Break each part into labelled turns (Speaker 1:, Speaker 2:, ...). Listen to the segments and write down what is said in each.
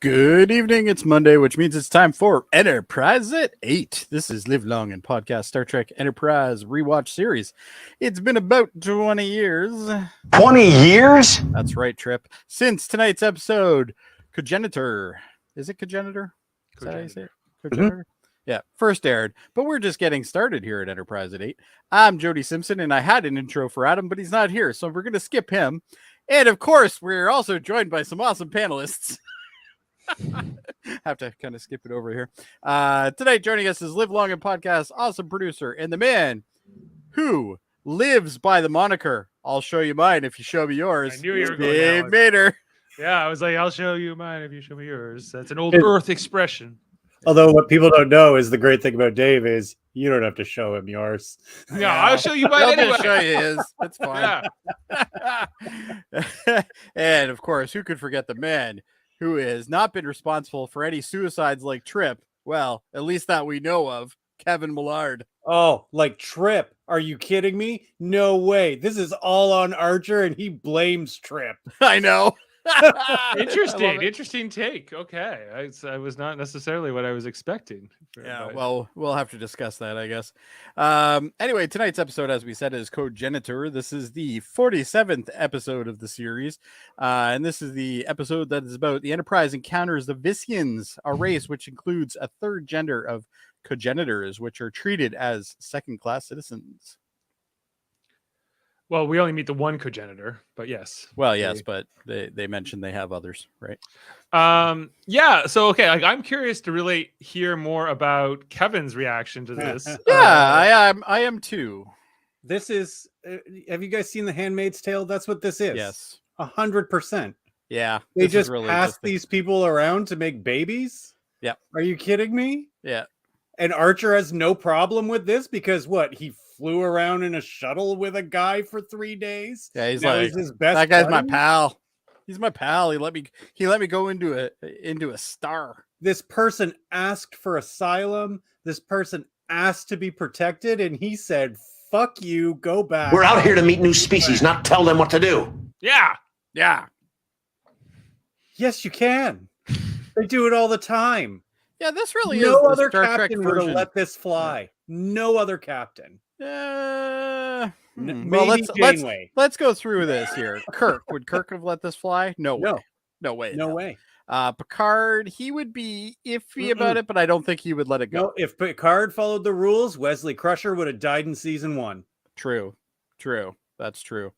Speaker 1: Good evening. It's Monday, which means it's time for Enterprise at 8. This is Live Long and Podcast Star Trek Enterprise Rewatch series. It's been about 20 years.
Speaker 2: 20 years?
Speaker 1: That's right, Trip. Since tonight's episode, Cogenitor. Is it Cogenitor? Is that how you say it? Cogenitor? Yeah, first aired. But we're just getting started here at Enterprise at 8. I'm Jody Simpson, and I had an intro for Adam, but he's not here, so we're going to skip him. And of course, we're also joined by some awesome panelists. Have to kind of skip it over here. Tonight joining us is Live Long and Podcast awesome producer and the man who lives by the moniker "I'll show you mine if you show me yours."
Speaker 3: I knew you were going
Speaker 1: Dave Mater.
Speaker 3: Yeah, I was like, I'll show you mine if you show me yours. That's an old Earth expression.
Speaker 4: Although what people don't know is the great thing about Dave is you don't have to show him yours.
Speaker 3: No, I'll show you mine anyway.
Speaker 1: Show you his. It's fine. Yeah. And of course, who could forget the man who has not been responsible for any suicides like Trip? Well, at least that we know of. Kevin Millard.
Speaker 4: Oh, like Trip. Are you kidding me? No way. This is all on Archer and he blames Trip.
Speaker 1: I know.
Speaker 3: Interesting take. Okay. I was not necessarily what I was expecting.
Speaker 1: Yeah, well, we'll have to discuss that, I guess. Anyway, tonight's episode, as we said, is Cogenitor. This is the 47th episode of the series. And this is the episode that is about the Enterprise encounters the Visians, a race which includes a third gender of Cogenitors, which are treated as second-class citizens.
Speaker 3: Well, we only meet the one Cogenitor, but yes.
Speaker 1: Well, yes, but they mentioned they have others, right?
Speaker 3: Yeah. So, okay, I'm curious to really hear more about Kevin's reaction to this.
Speaker 1: Yeah, I am too.
Speaker 4: This is, have you guys seen The Handmaid's Tale? That's what this is.
Speaker 1: Yes.
Speaker 4: 100%.
Speaker 1: Yeah.
Speaker 4: They just really pass these people around to make babies?
Speaker 1: Yep.
Speaker 4: Are you kidding me?
Speaker 1: Yeah.
Speaker 4: And Archer has no problem with this because what? He flew around in a shuttle with a guy for 3 days.
Speaker 1: Yeah, he's
Speaker 4: now
Speaker 1: like,
Speaker 4: he's his best
Speaker 1: that guy's
Speaker 4: buddy?
Speaker 1: my pal. He's my pal. He let me go into a star.
Speaker 4: This person asked for asylum. This person asked to be protected, and he said, "Fuck you, go back."
Speaker 2: We're out here to meet new species, not tell them what to do.
Speaker 3: Yeah.
Speaker 1: Yeah.
Speaker 4: Yes, you can. They do it all the time.
Speaker 1: Yeah, this really
Speaker 4: No
Speaker 1: is
Speaker 4: other
Speaker 1: the Star Trek
Speaker 4: captain would have
Speaker 1: version.
Speaker 4: let this fly. No other captain.
Speaker 1: Well,
Speaker 4: Maybe Janeway.
Speaker 1: let's go through this here. Would Kirk have let this fly? No way.
Speaker 4: No.
Speaker 1: No way.
Speaker 4: No way.
Speaker 1: Picard, he would be iffy about it, but I don't think he would let it go.
Speaker 4: No, if Picard followed the rules, Wesley Crusher would have died in season 1.
Speaker 1: True. That's true.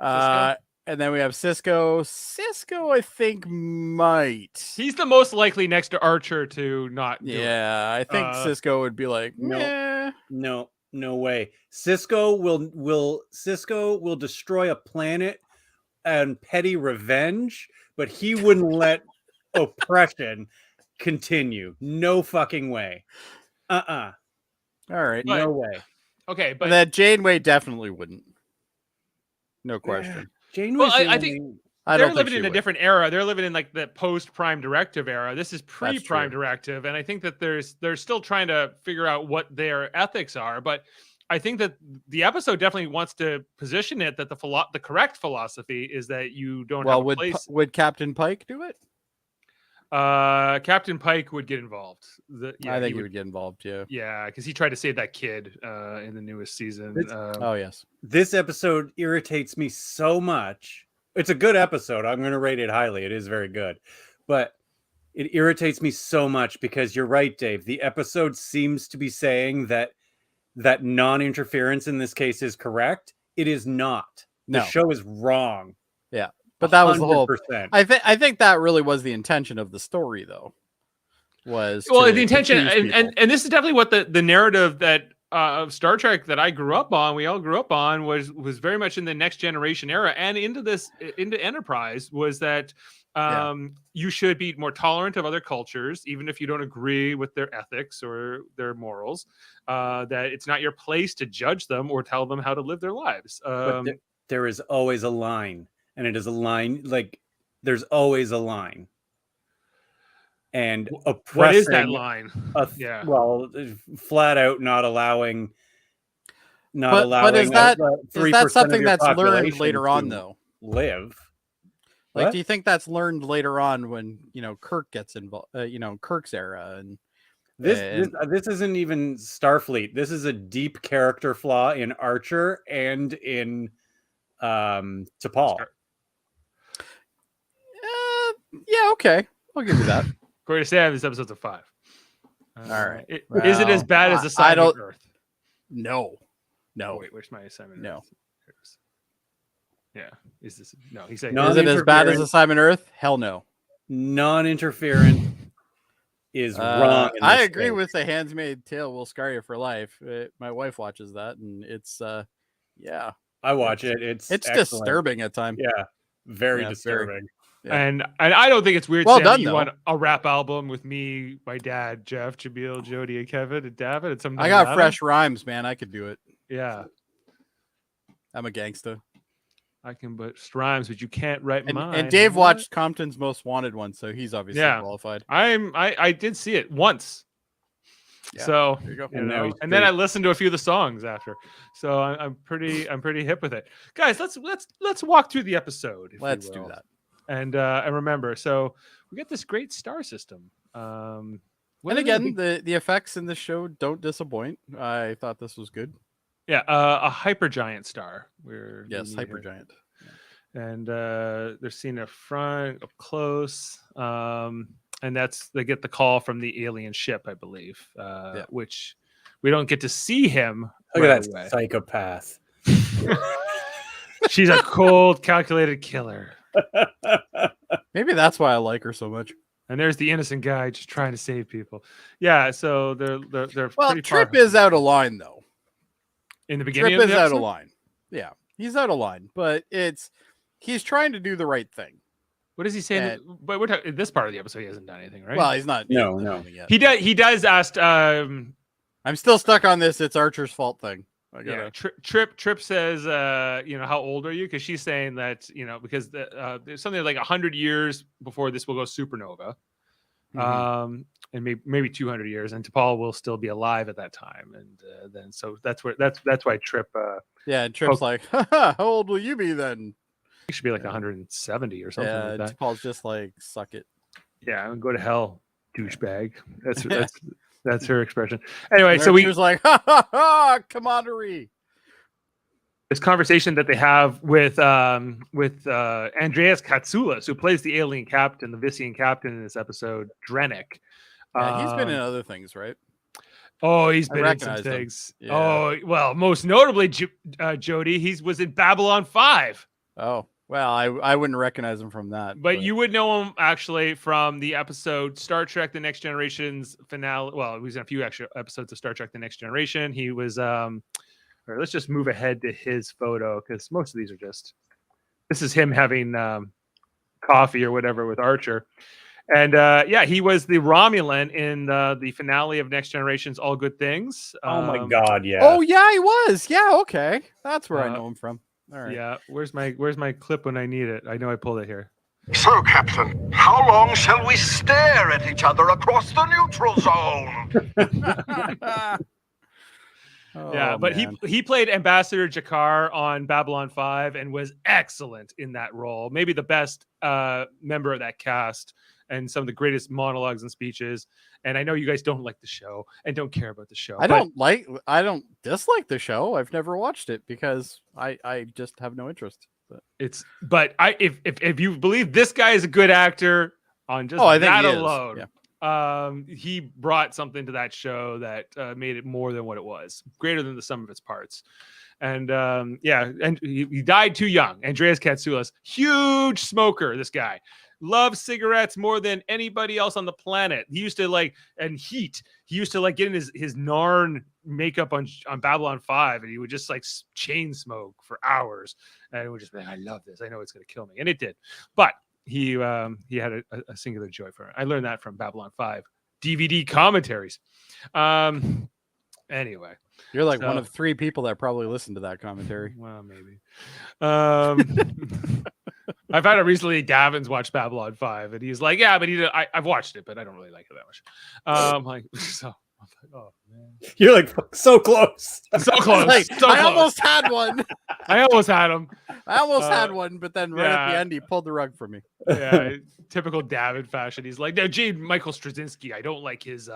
Speaker 3: Sisko?
Speaker 1: And then we have Cisco. Cisco, I think, might.
Speaker 3: He's the most likely next to Archer to not do it.
Speaker 1: Yeah, I think Cisco would be like, meh.
Speaker 4: No way. Cisco will destroy a planet and petty revenge, but he wouldn't let oppression continue. No fucking way.
Speaker 1: All right.
Speaker 3: But-
Speaker 4: No way.
Speaker 3: Okay, but
Speaker 1: But that Janeway definitely wouldn't. No question.
Speaker 4: Janeway's
Speaker 3: Well,
Speaker 4: the
Speaker 3: I
Speaker 4: only-
Speaker 3: think
Speaker 1: I
Speaker 3: they're
Speaker 1: don't
Speaker 3: living
Speaker 1: think she
Speaker 3: in a
Speaker 1: would.
Speaker 3: different era. They're living in like the post-Prime Directive era. This is pre-Prime
Speaker 1: true.
Speaker 3: Directive, and I think that they're still trying to figure out what their ethics are. But I think that the episode definitely wants to position it that the correct philosophy is that you don't have a place.
Speaker 1: Would Captain Pike do it?
Speaker 3: Captain Pike would get involved.
Speaker 1: I think he would get involved, yeah.
Speaker 3: Yeah, because he tried to save that kid in the newest season.
Speaker 1: Oh, yes.
Speaker 4: This episode irritates me so much. It's a good episode. I'm going to rate it highly. It is very good. But it irritates me so much because you're right, Dave. The episode seems to be saying that non-interference in this case is correct. It is not. The
Speaker 1: No.
Speaker 4: show is wrong.
Speaker 1: Yeah. But that was the whole
Speaker 4: 100%.
Speaker 1: I think that really was the intention of the story, though. The
Speaker 3: intention, and this is definitely what the narrative that of Star Trek that I grew up on, we all grew up on, was very much in the Next Generation era and into Enterprise, was that you should be more tolerant of other cultures, even if you don't agree with their ethics or their morals. That it's not your place to judge them or tell them how to live their lives.
Speaker 4: But there is always a line, and it is a line like there's always a line. And
Speaker 3: what is that line?
Speaker 4: Well, flat out not allowing.
Speaker 1: But is that something that's learned later on, though?
Speaker 4: Live.
Speaker 1: Like,
Speaker 4: What?
Speaker 1: do you think that's learned later on when Kirk gets involved? Kirk's era and
Speaker 4: This isn't even Starfleet. This is a deep character flaw in Archer and in T'Pol.
Speaker 1: yeah, okay, I'll give you that.
Speaker 3: According to Sam, this episode's a 5.
Speaker 1: All right.
Speaker 3: Is it as bad as Assignment Earth?
Speaker 1: No.
Speaker 3: Oh, wait, where's my Assignment
Speaker 1: No.
Speaker 3: Earth? Yeah. Is this no? He's saying
Speaker 1: Is it as bad as Assignment Earth? Hell no.
Speaker 4: Non-interference is wrong.
Speaker 1: I agree with the Handmaid's Tale will scar you for life. My wife watches that, and it's yeah.
Speaker 4: I watch it. It's excellent.
Speaker 1: Disturbing at times.
Speaker 4: Yeah, very disturbing.
Speaker 1: Yeah.
Speaker 3: And I don't think it's weird.
Speaker 1: Well
Speaker 3: Sam,
Speaker 1: done,
Speaker 3: that you
Speaker 1: though.
Speaker 3: want a rap album with me, my dad, Jeff, Jaemeel, Jody, and Kevin, and David, and something.
Speaker 1: I got fresh rhymes, man. I could do it.
Speaker 3: Yeah,
Speaker 1: I'm a gangster.
Speaker 3: I can but rhymes, but you can't write mine.
Speaker 1: And Dave watched Compton's Most Wanted one, so he's obviously qualified.
Speaker 3: I did see it once.
Speaker 1: Yeah,
Speaker 3: so
Speaker 1: there you go.
Speaker 3: And then I listened to a few of the songs after, so I'm pretty hip with it, guys. Let's walk through the episode.
Speaker 1: Let's do that.
Speaker 3: And remember, so we get this great star system.
Speaker 1: And again, the effects in the show don't disappoint. I thought this was good.
Speaker 3: Yeah, a hypergiant star.
Speaker 1: Yes, hypergiant.
Speaker 3: And they're seeing a front up close. And they get the call from the alien ship, I believe, which we don't get to see him.
Speaker 4: Look at that psychopath.
Speaker 3: She's a cold, calculated killer.
Speaker 1: Maybe that's why I like her so much.
Speaker 3: And there's the innocent guy just trying to save people. Yeah, so they're
Speaker 1: well,
Speaker 3: pretty
Speaker 1: Trip
Speaker 3: far.
Speaker 1: is out of line though.
Speaker 3: In the beginning,
Speaker 1: Trip
Speaker 3: of the
Speaker 1: is
Speaker 3: episode?
Speaker 1: out of line. Yeah, he's out of line, but he's trying to do the right thing.
Speaker 3: What does he say? But we're talking this part of the episode. He hasn't done anything, right?
Speaker 1: Well, he's not.
Speaker 4: No.
Speaker 1: Yet.
Speaker 3: He does ask.
Speaker 1: I'm still stuck on this. It's Archer's fault thing.
Speaker 3: Trip says, how old are you? Because she's saying that, because there's something like 100 years before this will go supernova, and maybe 200 years, and T'Pol will still be alive at that time, and then so that's why Trip.
Speaker 1: And Trip's like, how old will you be then?
Speaker 3: He should be like 170 or something like that.
Speaker 1: T'Pol's just like, suck it.
Speaker 3: Yeah, go to hell, douchebag. That's her expression. Anyway, so
Speaker 1: was like, camaraderie.
Speaker 3: This conversation that they have with Andreas Katsoulis, who plays the alien captain, the Vissian captain in this episode, Drennick.
Speaker 1: Yeah, he's been in other things, right?
Speaker 3: Oh, he's been in some things.
Speaker 1: Yeah.
Speaker 3: Oh, well, most notably, Jody, he was in Babylon 5.
Speaker 1: Oh, well, I wouldn't recognize him from that.
Speaker 3: But you would know him actually from the episode Star Trek: The Next Generation's finale. Well, he was in a few extra episodes of Star Trek: The Next Generation. He was, let's just move ahead to his photo because most of these are this is him having coffee or whatever with Archer. And he was the Romulan in the finale of Next Generation's All Good Things.
Speaker 4: Oh my God, yeah.
Speaker 1: Oh yeah, he was. Yeah, okay, that's where I know him from. All right.
Speaker 3: Yeah, where's my clip when I need it? I know I pulled it here.
Speaker 5: So, Captain, how long shall we stare at each other across the neutral zone?
Speaker 3: But he played Ambassador Jakar on Babylon 5 and was excellent in that role. Maybe the best member of that cast, and some of the greatest monologues and speeches. And I know you guys don't like the show and don't care about the show.
Speaker 1: I don't dislike the show. I've never watched it because I just have no interest.
Speaker 3: But if you believe this guy is a good actor on just that alone, he brought something to that show that made it more than what it was, greater than the sum of its parts. And and he died too young. Andreas Katsoulis, huge smoker. This guy loves cigarettes more than anybody else on the planet. He used to He used to get in his Narn makeup on Babylon 5, and he would just chain smoke for hours. And it would just be, I love this. I know it's going to kill me, and it did. But he had a singular joy for it. I learned that from Babylon 5 DVD commentaries. Anyway,
Speaker 1: you're like one of 3 people that probably listen to that commentary.
Speaker 3: Well, maybe. I've had a recently. Davin's watched Babylon 5, and he's like, "Yeah, but I've watched it, but I don't really like it that much." Oh man,
Speaker 4: You're like so close.
Speaker 3: so close.
Speaker 1: Like,
Speaker 3: so
Speaker 1: I
Speaker 3: close.
Speaker 1: almost had one.
Speaker 3: I almost had him.
Speaker 1: I almost had one, but then right at the
Speaker 3: yeah.
Speaker 1: end, he pulled the rug from me.
Speaker 3: Yeah, typical David fashion. He's like, no, Gene Michael Straczynski. I don't like his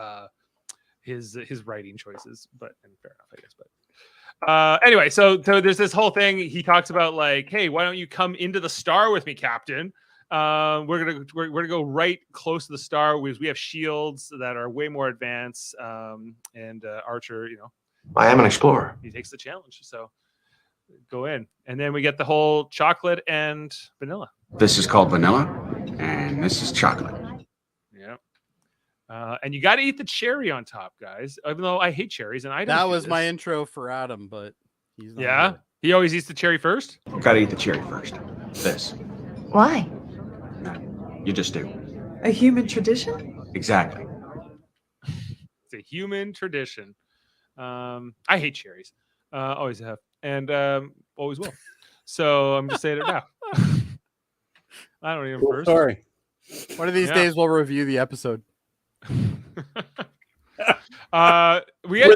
Speaker 3: writing choices, but and fair enough, I guess. But anyway, so there's this whole thing. He talks about like, hey, why don't you come into the star with me, Captain? We're gonna go right close to the star. We have shields that are way more advanced. And Archer,
Speaker 2: I am an explorer.
Speaker 3: he takes the challenge. So go in, and then we get the whole chocolate and vanilla.
Speaker 6: This is called vanilla, and this is chocolate.
Speaker 3: Yeah. And you got to eat the cherry on top, guys. Even though I hate cherries, and I don't.
Speaker 1: That
Speaker 3: do
Speaker 1: was
Speaker 3: this.
Speaker 1: my intro for Adam, but he's not
Speaker 3: Yeah,
Speaker 1: here.
Speaker 3: he always eats the cherry first.
Speaker 6: Gotta eat the cherry first. This.
Speaker 7: Why?
Speaker 6: You just do.
Speaker 7: A human tradition?
Speaker 6: Exactly.
Speaker 3: It's a human tradition. I hate cherries. Always have, and always will. So I'm just saying it now. I don't even
Speaker 4: Cool
Speaker 3: first.
Speaker 4: story.
Speaker 1: One of these
Speaker 3: Yeah.
Speaker 1: days, we'll review the episode.
Speaker 4: Were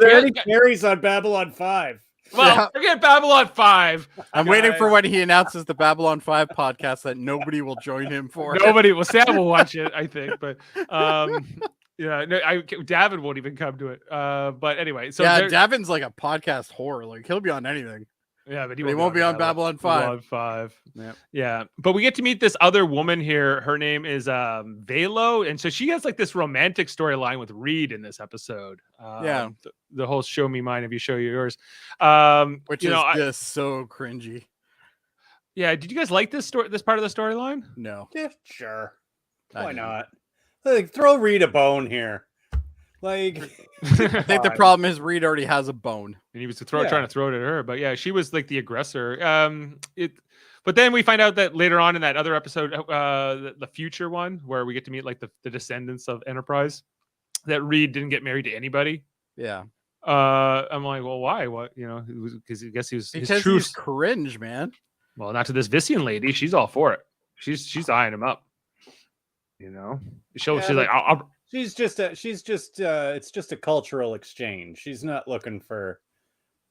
Speaker 4: there any cherries on Babylon 5?
Speaker 3: Well,
Speaker 1: Yeah.
Speaker 3: forget Babylon 5.
Speaker 1: I'm waiting for
Speaker 3: guys.
Speaker 1: when he announces the Babylon 5 podcast that nobody will join him for.
Speaker 3: Nobody will. Sam will watch it, I think, but yeah, no, David won't even come to it. But anyway, so
Speaker 1: yeah,
Speaker 3: there-
Speaker 1: Davin's like a podcast whore. Like he'll be on anything.
Speaker 3: yeah, but
Speaker 1: He won't be on Babylon 5.
Speaker 3: Babylon 5.
Speaker 1: Yep.
Speaker 3: Yeah, but we get to meet this other woman here. Her name is Velo, and so she has like this romantic storyline with Reed in this episode.
Speaker 1: Yeah.
Speaker 3: the whole "show me mine if you show you yours,"
Speaker 1: Which
Speaker 3: you
Speaker 1: is
Speaker 3: know,
Speaker 1: just so cringy.
Speaker 3: yeah. Did you guys like this part of the storyline?
Speaker 1: No.
Speaker 4: Yeah, sure.
Speaker 1: I
Speaker 4: Why
Speaker 1: didn't.
Speaker 4: not? Like, throw Reed a bone here. Like,
Speaker 1: I think the
Speaker 4: Fine.
Speaker 1: problem is Reed already has a bone.
Speaker 3: And he was
Speaker 4: Yeah.
Speaker 3: trying to throw it at her, but yeah, she was like the aggressor. But then we find out that later on in that other episode, the future one, where we get to meet like the descendants of Enterprise, that Reed didn't get married to anybody.
Speaker 1: Yeah.
Speaker 3: I'm like, well, why? What? Because I guess he was his
Speaker 1: Because
Speaker 3: true.
Speaker 1: he's cringe, man.
Speaker 3: Well, not to this Vissian lady. She's all for it. She's eyeing him up. She's
Speaker 4: Yeah,
Speaker 3: like, I'll
Speaker 4: it's just a cultural exchange. She's not looking for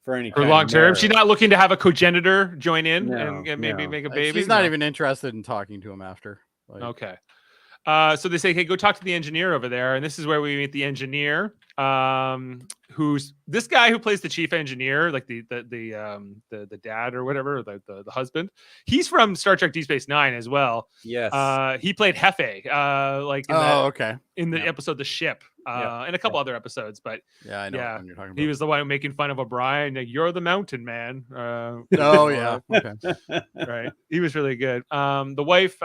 Speaker 4: any
Speaker 3: for
Speaker 4: kind
Speaker 3: long
Speaker 4: of
Speaker 3: term.
Speaker 4: marriage.
Speaker 3: She's not looking to have a cogenitor join in
Speaker 4: No,
Speaker 3: and maybe
Speaker 4: no.
Speaker 3: make a baby.
Speaker 1: She's not
Speaker 3: No.
Speaker 1: even interested in talking to him after. Like,
Speaker 3: Okay. So they say, hey, go talk to the engineer over there. And this is where we meet the engineer, who's this guy who plays the chief engineer, like the dad or whatever, the husband. He's from Star Trek Deep Space Nine as well.
Speaker 4: Yes.
Speaker 3: He played Hefe, like
Speaker 1: okay.
Speaker 3: in the
Speaker 1: Yeah.
Speaker 3: episode The Ship, and a couple other episodes. But
Speaker 1: Yeah, I know
Speaker 3: Yeah.
Speaker 1: what you're talking about.
Speaker 3: he was the one making fun of O'Brien. Like, you're the mountain man.
Speaker 1: Oh, yeah. Okay.
Speaker 3: Right. He was really good. The wife,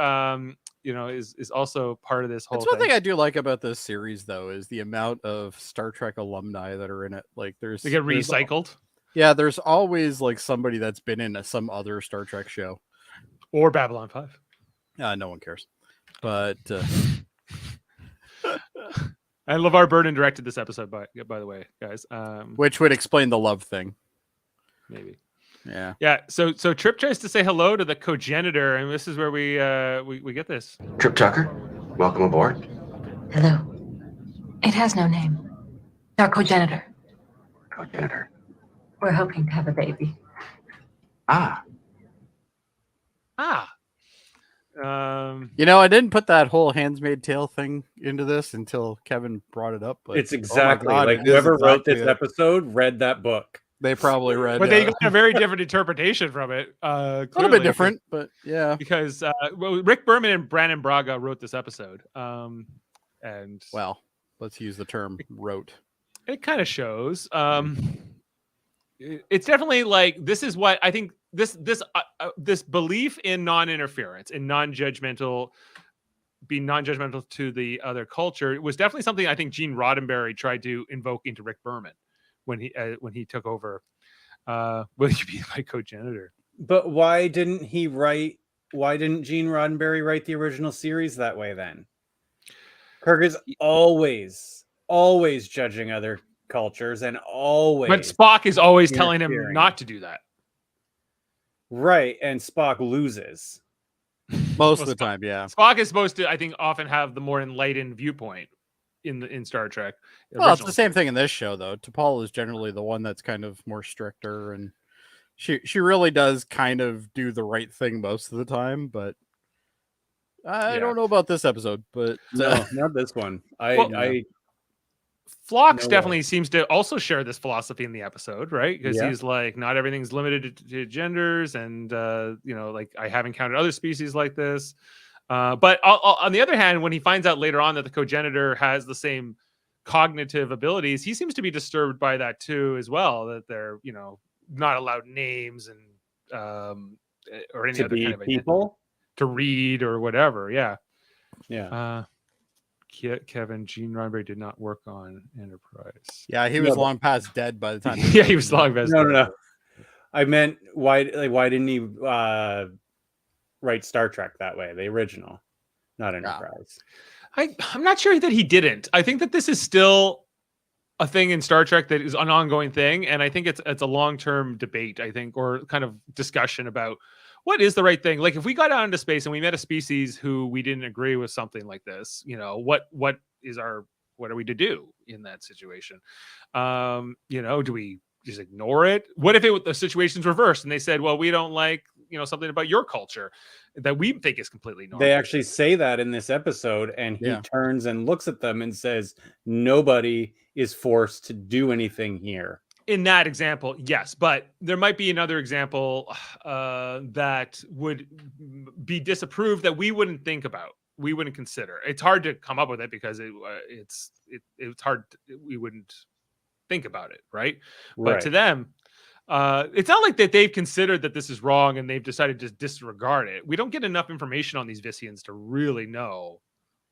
Speaker 3: is also part of this whole
Speaker 1: That's one
Speaker 3: thing.
Speaker 1: thing I do like about this series, though, is the amount of Star Trek alumni that are in it. Like,
Speaker 3: They get
Speaker 1: there's-
Speaker 3: recycled
Speaker 1: Yeah, there's always like somebody that's been in some other Star Trek show.
Speaker 3: or Babylon 5.
Speaker 1: No one cares. But
Speaker 3: And LeVar Burton directed this episode, by the way, guys.
Speaker 1: which would explain the love thing.
Speaker 3: Maybe.
Speaker 1: Yeah.
Speaker 3: Yeah. So Trip tries to say hello to the Cogenitor, and this is where we get this.
Speaker 6: Trip Tucker, welcome aboard.
Speaker 7: Hello. It has no name. Our cogenitor.
Speaker 6: Cogenitor.
Speaker 7: We're hoping to have a baby.
Speaker 6: Ah,
Speaker 1: I didn't put that whole Handmaid's Tale thing into this until Kevin brought it up. But
Speaker 4: it's
Speaker 1: oh my
Speaker 4: exactly
Speaker 1: God,
Speaker 4: like
Speaker 1: it is
Speaker 4: whoever wrote
Speaker 1: exactly
Speaker 4: this
Speaker 1: it.
Speaker 4: episode read that book.
Speaker 1: They probably read
Speaker 3: But they got a very different interpretation from it.
Speaker 1: a little
Speaker 3: Clearly,
Speaker 1: bit different, but yeah.
Speaker 3: because Rick Berman and Brandon Braga wrote this episode, and
Speaker 1: Well, let's use the term wrote.
Speaker 3: it kind of shows. It's definitely like this is what I think. This belief in non-interference and being non-judgmental to the other culture was definitely something I think Gene Roddenberry tried to invoke into Rick Berman when he took over. Will you be my cogenitor?
Speaker 4: But why didn't Gene Roddenberry write the original series that way then? Kirk is always judging other cultures and always
Speaker 3: But Spock is always telling him
Speaker 4: interfering.
Speaker 3: not to do that.
Speaker 4: right, and Spock loses.
Speaker 1: Most of the time, yeah.
Speaker 3: Spock is supposed to, I think, often have the more enlightened viewpoint. in Star Trek.
Speaker 1: Well, it's the
Speaker 3: original.
Speaker 1: same thing in this show, though. T'Pol is generally the one that's kind of more stricter, and she really does kind of do the right thing most of the time. But I
Speaker 3: Yeah.
Speaker 1: don't know about this episode. But
Speaker 4: No, not this one.
Speaker 3: Well,
Speaker 4: I
Speaker 3: Phlox
Speaker 4: No way.
Speaker 3: definitely seems to also share this philosophy in the episode, right? Because
Speaker 4: Yeah.
Speaker 3: he's like, not everything's limited to genders, and like I have encountered other species like this. But on the other hand, when he finds out later on that the Cogenitor has the same cognitive abilities, he seems to be disturbed by that too, as well. That they're not allowed names and or any
Speaker 4: to
Speaker 3: other
Speaker 4: be
Speaker 3: kind of identity,
Speaker 4: people.
Speaker 3: to read or whatever. Yeah.
Speaker 4: Yeah.
Speaker 3: Kevin, Gene Roddenberry did not work on Enterprise.
Speaker 1: yeah, he was long past dead by the time.
Speaker 3: Yeah, he was long past.
Speaker 4: No. I meant why didn't he write Star Trek that way, the original, not Enterprise?
Speaker 3: I'm not sure that he didn't. I think that this is still a thing in Star Trek that is an ongoing thing, and I think it's a long-term debate, I think, or kind of discussion about what is the right thing. Like if we got out into space and we met a species who we didn't agree with something like this, what are we to do in that situation? Do we just ignore it? What if the situation's reversed and they said, well, we don't like something about your culture that we think is completely normal?
Speaker 4: They actually say that in this episode, and he turns and looks at them and says, nobody is forced to do anything here.
Speaker 3: In that example, yes, but there might be another example that would be disapproved that we wouldn't think about, we wouldn't consider. It's hard to come up with it because it's hard. We wouldn't think about it, right? But to them, it's not like that they've considered that this is wrong and they've decided to disregard it. We don't get enough information on these Visians to really know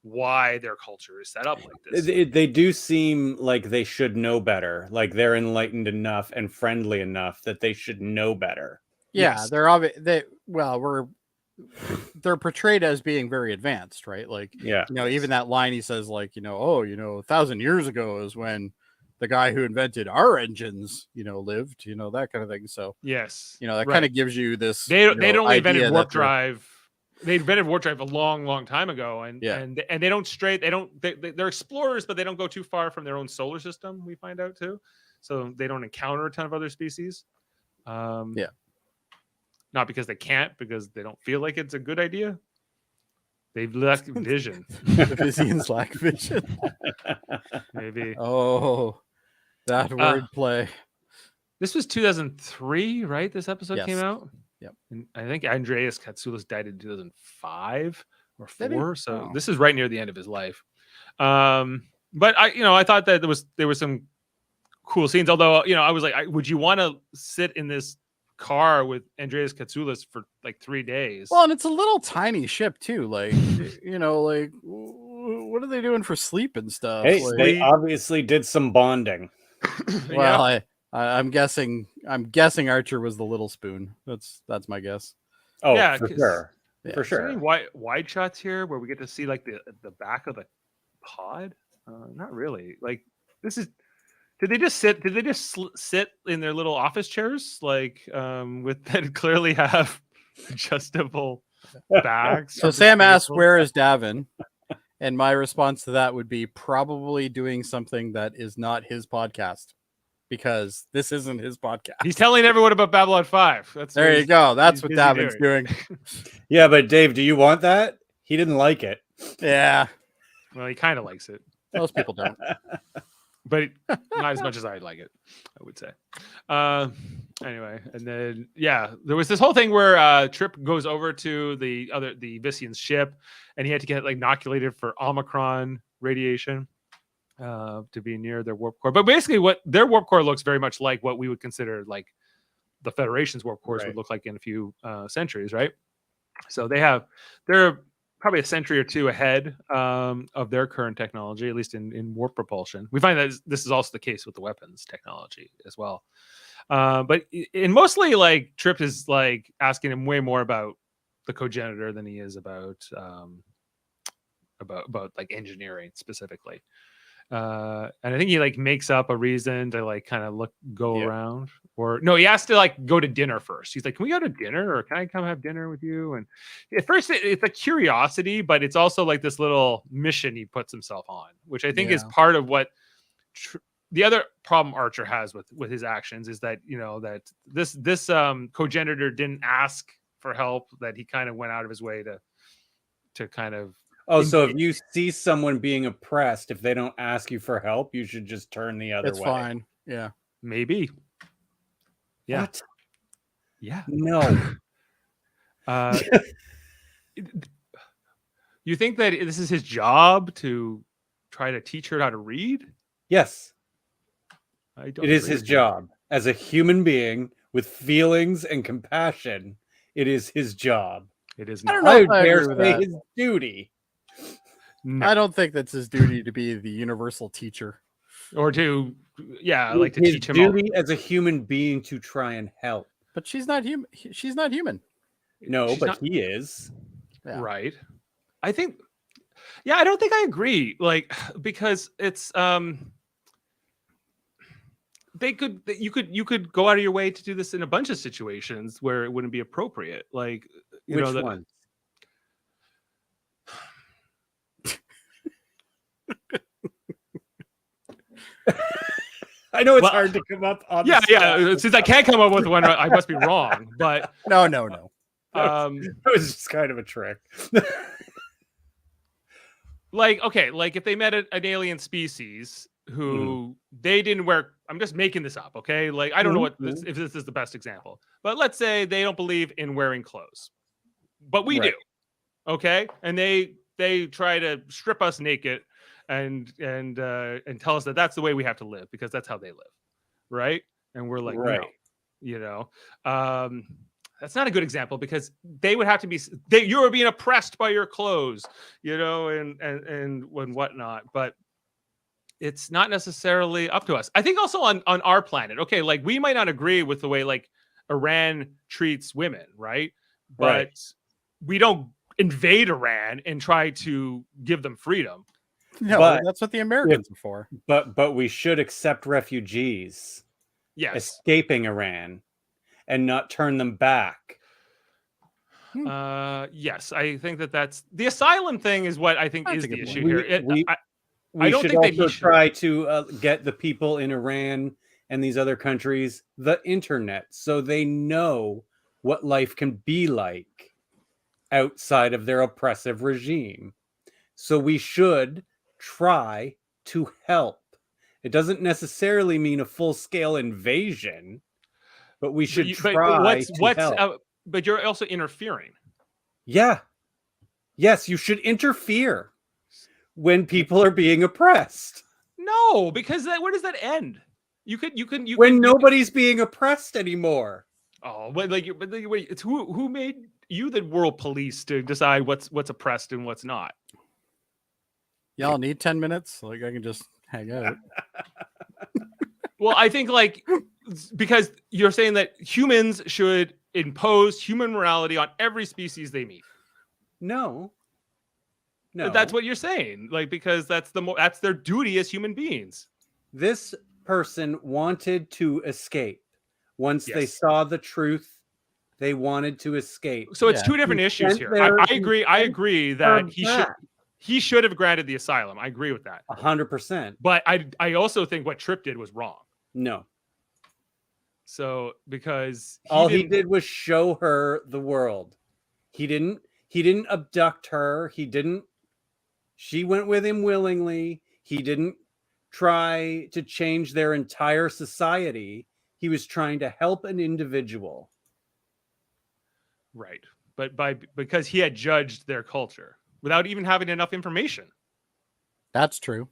Speaker 3: why their culture is set up like this.
Speaker 4: They do seem like they should know better. Like they're enlightened enough and friendly enough that they should know better.
Speaker 1: Yeah,
Speaker 3: Yes.
Speaker 1: they're portrayed as being very advanced, right? Like, even that line he says, like, 1,000 years ago is when the guy who invented our engines, lived, that kind of thing. So
Speaker 3: yes,
Speaker 1: that kind of gives you this.
Speaker 3: They'd only invented warp
Speaker 1: they're-
Speaker 3: drive. They invented warp drive a long, long time ago, and they don't stray. They're explorers, but they don't go too far from their own solar system. We find out too, so they don't encounter a ton of other species. Not because they can't, because they don't feel like it's a good idea. They've lack vision.
Speaker 1: The Visians lack vision.
Speaker 3: Maybe.
Speaker 1: Oh, that wordplay.
Speaker 3: This was 2003, right? This episode came out.
Speaker 1: Yep.
Speaker 3: And I think Andreas Katsoulis died in 2005 or
Speaker 1: Did he?
Speaker 3: 4. So
Speaker 1: Oh.
Speaker 3: this is right near the end of his life. But I thought that there was some cool scenes. Although, I was like, would you want to sit in this car with Andreas Katsoulis for like 3 days?
Speaker 1: Well, and it's a little tiny ship too. Like, like what are they doing for sleep and stuff?
Speaker 4: Hey,
Speaker 1: Like,
Speaker 4: they obviously did some bonding.
Speaker 1: well, I'm guessing Archer was the little spoon. That's my guess.
Speaker 4: Oh,
Speaker 3: Yeah,
Speaker 4: for
Speaker 3: 'cause-
Speaker 4: sure.
Speaker 1: Yeah.
Speaker 4: For
Speaker 3: Is there
Speaker 4: sure.
Speaker 3: any wide shots here where we get to see like the back of the pod? Not really. Like this is. Did they just sit in their little office chairs, like with that clearly have adjustable backs?
Speaker 1: So Sam asked, "Where is Davin?" And my response to that would be probably doing something that is not his podcast, because this isn't his podcast.
Speaker 3: He's telling everyone about Babylon 5.
Speaker 1: There you go. That's what
Speaker 3: busy
Speaker 1: Davin's doing.
Speaker 4: Yeah, but Dave, do you want that? He didn't like it.
Speaker 1: Yeah,
Speaker 3: Well, he kind of likes it,
Speaker 1: most people don't.
Speaker 3: but not as much as I'd like it, I would say. Anyway, and then there was this whole thing where Trip goes over to the Visian ship, and he had to get like inoculated for Omicron radiation to be near their warp core. But basically, what their warp core looks very much like what we would consider like the Federation's warp cores would look like in a few centuries, right? So they're probably a century or two ahead of their current technology, at least in warp propulsion. We find that this is also the case with the weapons technology as well. But in mostly, like, Trip is like asking him way more about the Cogenitor than he is about like engineering specifically. And I think he like makes up a reason to like kind of go
Speaker 4: Yeah.
Speaker 3: around, or no, he has to like go to dinner first. He's like, "Can we go to dinner, or can I come have dinner with you?" And at first, it's a curiosity, but it's also like this little mission he puts himself on, which I think is part of what the other problem Archer has with his actions is that that this Cogenitor didn't ask for help, that he kind of went out of his way to kind of.
Speaker 4: Oh, so if you see someone being oppressed, if they don't ask you for help, you should just turn the other way.
Speaker 1: It's fine. Yeah.
Speaker 3: Maybe. Yeah.
Speaker 4: What?
Speaker 3: Yeah.
Speaker 4: No.
Speaker 3: You think that this is his job to try to teach her how to read?
Speaker 4: Yes.
Speaker 3: I don't
Speaker 4: It is
Speaker 3: agree
Speaker 4: his
Speaker 3: with that.
Speaker 4: job as a human being with feelings and compassion. It is his job.
Speaker 3: It is
Speaker 1: I
Speaker 3: not.
Speaker 1: don't know
Speaker 4: I
Speaker 1: if
Speaker 4: would
Speaker 1: I
Speaker 4: dare
Speaker 1: agree with
Speaker 4: say
Speaker 1: that.
Speaker 4: his duty.
Speaker 3: No.
Speaker 1: I don't think that's his duty to be the universal teacher.
Speaker 3: Or to
Speaker 4: His
Speaker 3: teach him all.
Speaker 4: duty as a human being to try and help.
Speaker 1: But she's not human. She's not human.
Speaker 4: No,
Speaker 3: She's
Speaker 4: but
Speaker 3: not-
Speaker 4: he is.
Speaker 1: Yeah.
Speaker 3: Right. I think. Yeah, I don't think I agree. Like, because it's you could go out of your way to do this in a bunch of situations where it wouldn't be appropriate. Like,
Speaker 4: Which one? I know it's
Speaker 3: Well,
Speaker 4: hard to come up on. the
Speaker 3: Yeah,
Speaker 4: spot.
Speaker 3: yeah. Since I can't come up with one, I must be wrong. But
Speaker 1: No.
Speaker 4: It was just kind of a trick.
Speaker 3: like, okay, like if they met an alien species who they didn't wear, I'm just making this up, okay? Like, I don't know if this is the best example, but let's say they don't believe in wearing clothes, but we
Speaker 4: Right.
Speaker 3: do, okay? And they try to strip us naked and tell us that that's the way we have to live because that's how they live, right? And we're like,
Speaker 4: Right.
Speaker 3: no, that's not a good example because they would have to be you were being oppressed by your clothes, and whatnot. But it's not necessarily up to us. I think also on our planet, okay, like we might not agree with the way like Iran treats women, right? But
Speaker 4: Right.
Speaker 3: we don't invade Iran and try to give them freedom.
Speaker 1: No,
Speaker 4: But-
Speaker 1: that's what the Americans are for.
Speaker 4: But we should accept refugees
Speaker 3: Yes.
Speaker 4: escaping Iran and not turn them back.
Speaker 3: Yes, I think that's the asylum thing is what I think
Speaker 1: That's
Speaker 3: is
Speaker 1: a
Speaker 3: the
Speaker 1: good
Speaker 3: issue
Speaker 1: point.
Speaker 3: here.
Speaker 4: We
Speaker 3: don't
Speaker 4: should
Speaker 3: think that he
Speaker 4: also
Speaker 3: should-
Speaker 4: try to get the people in Iran and these other countries the internet so they know what life can be like outside of their oppressive regime. So we should try to help. It doesn't necessarily mean a full-scale invasion, but we should try to help.
Speaker 3: But you're also interfering.
Speaker 4: Yeah. Yes, you should interfere when people are being oppressed.
Speaker 3: No, because where does that end?
Speaker 4: When nobody's being oppressed anymore.
Speaker 3: Oh, but wait, it's who made you the world police to decide what's oppressed and what's not?
Speaker 1: Y'all need 10 minutes? Like I can just hang out.
Speaker 3: Well, I think like because you're saying that humans should impose human morality on every species they meet.
Speaker 4: No.
Speaker 3: But that's what you're saying, like because that's their duty as human beings.
Speaker 4: This person wanted to escape. Once they
Speaker 3: Yes.
Speaker 4: saw the truth, they wanted to escape.
Speaker 3: So it's
Speaker 1: Yeah.
Speaker 3: two different
Speaker 4: He
Speaker 3: issues
Speaker 4: sent
Speaker 3: here.
Speaker 4: their-
Speaker 3: I agree. I agree that
Speaker 4: back.
Speaker 3: he should have granted the asylum. I agree with that.
Speaker 4: 100%.
Speaker 3: But I also think what Tripp did was wrong.
Speaker 4: No.
Speaker 3: So because
Speaker 4: All he
Speaker 3: didn't-
Speaker 4: did was show her the world. He didn't abduct her. She went with him willingly. He didn't try to change their entire society. He was trying to help an individual.
Speaker 3: Right. But because he had judged their culture without even having enough information.
Speaker 1: That's true.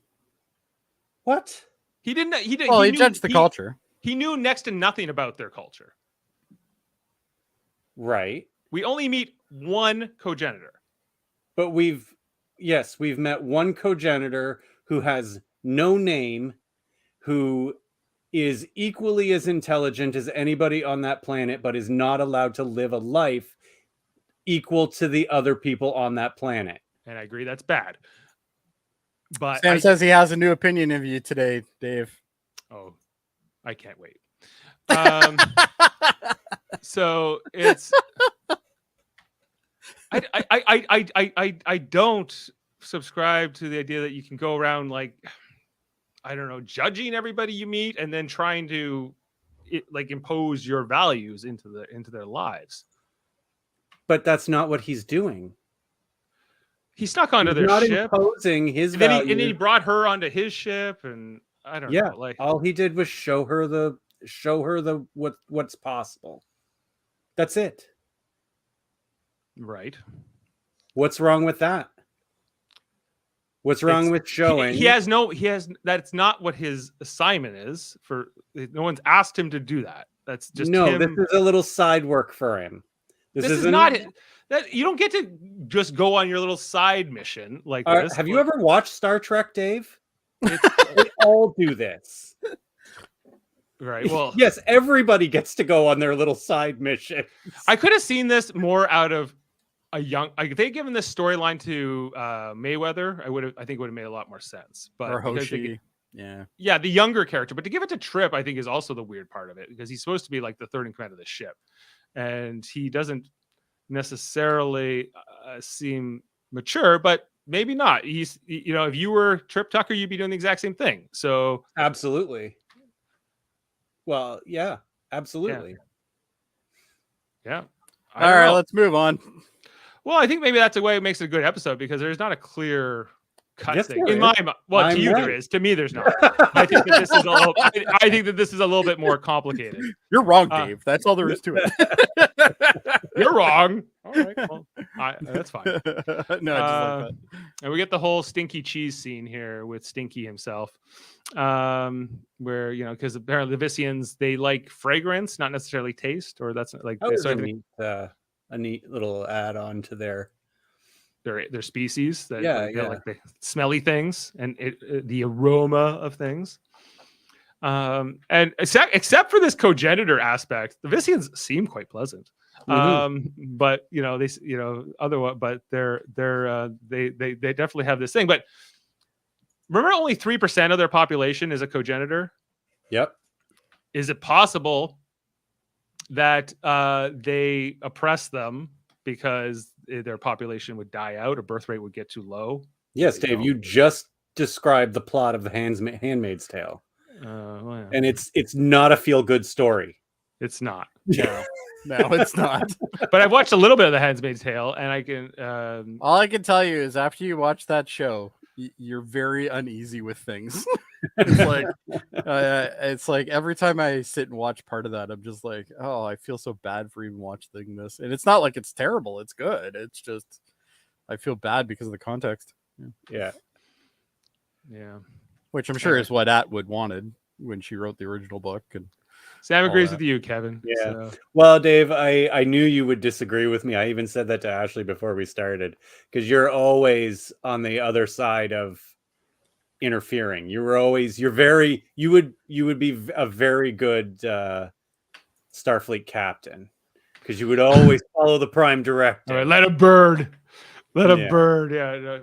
Speaker 4: What?
Speaker 3: He didn't.
Speaker 1: Well, he
Speaker 3: knew-
Speaker 1: judged the culture.
Speaker 3: He knew next to nothing about their culture.
Speaker 4: Right.
Speaker 3: We only meet one Cogenitor.
Speaker 4: But we've met one Cogenitor who has no name, who is equally as intelligent as anybody on that planet, but is not allowed to live a life equal to the other people on that planet.
Speaker 3: And I agree that's bad. But
Speaker 1: Sam says he has a new opinion of you today, Dave.
Speaker 3: oh, I can't wait. So it's I don't subscribe to the idea that you can go around like, I don't know, judging everybody you meet and then trying to impose your values into their lives.
Speaker 4: But that's not what he's doing.
Speaker 3: He snuck onto
Speaker 4: He's
Speaker 3: their
Speaker 4: not
Speaker 3: ship,
Speaker 4: imposing his
Speaker 3: and then
Speaker 4: values.
Speaker 3: he brought her onto his ship, and I don't know. Like,
Speaker 4: all he did was show her the what's possible. That's it.
Speaker 3: right?
Speaker 4: What's wrong with that? What's wrong with showing?
Speaker 3: He has that's not what his assignment is. No one's asked him to do that. That's just him.
Speaker 4: This is a little side work for him.
Speaker 3: This is not that you don't get to just go on your little side mission like this.
Speaker 4: Have you ever watched Star Trek, Dave? They all do this.
Speaker 3: Right. Well,
Speaker 4: yes, everybody gets to go on their little side mission.
Speaker 3: I could have seen this more out of a young. If they given this storyline to Mayweather, I think it would have made a lot more sense. But
Speaker 1: Or Hoshi.
Speaker 3: Yeah, the younger character. But to give it to Trip, I think is also the weird part of it, because he's supposed to be like the third in command of the ship, and he doesn't necessarily seem mature, but maybe not. He's, if you were Trip Tucker, you'd be doing the exact same thing. So
Speaker 4: absolutely. Well, yeah, absolutely.
Speaker 3: Yeah.
Speaker 1: All right, let's move on.
Speaker 3: Well, I think maybe that's the way it makes it a good episode, because there's not a clear cut thing in my mind. Well, to you there is. To me, there's not. I think that this is a little. I think that this is a little bit more complicated.
Speaker 1: You're wrong, Dave. That's all there is to it.
Speaker 3: You're wrong. All right, well, that's fine.
Speaker 1: No, I just like that.
Speaker 3: And we get the whole stinky cheese scene here with Stinky himself, where because apparently the Vissians, they like fragrance, not necessarily taste, or that's like
Speaker 4: a neat little add-on to their
Speaker 3: species that
Speaker 4: like
Speaker 3: the smelly things and the aroma of things. And except for this cogenitor aspect, the Vissians seem quite pleasant. But otherwise, but they definitely have this thing. But remember, only 3% of their population is a cogenitor.
Speaker 4: Yep.
Speaker 3: Is it possible that they oppress them because their population would die out, or birth rate would get too low?
Speaker 4: Yes, Dave, you just described the plot of the Handmaid's Tale.
Speaker 3: Well, yeah.
Speaker 4: And it's not a feel-good story.
Speaker 3: It's not.
Speaker 1: No, it's not.
Speaker 3: But I've watched a little bit of the Handmaid's Tale, and I can.
Speaker 1: All I can tell you is after you watch that show, you're very uneasy with things. It's like every time I sit and watch part of that, I'm just like, oh, I feel so bad for even watching this. And it's not like it's terrible. It's good. It's just I feel bad because of the context.
Speaker 3: Yeah.
Speaker 1: Which I'm sure is what Atwood wanted when she wrote the original book. And
Speaker 3: Sam agrees with you, Kevin.
Speaker 4: Yeah.
Speaker 3: So.
Speaker 4: Well, Dave, I knew you would disagree with me. I even said that to Ashley before we started, because you're always on the other side of interfering. You would be a very good Starfleet captain, because you would always follow the Prime Directive.
Speaker 3: All right, let a bird. Yeah.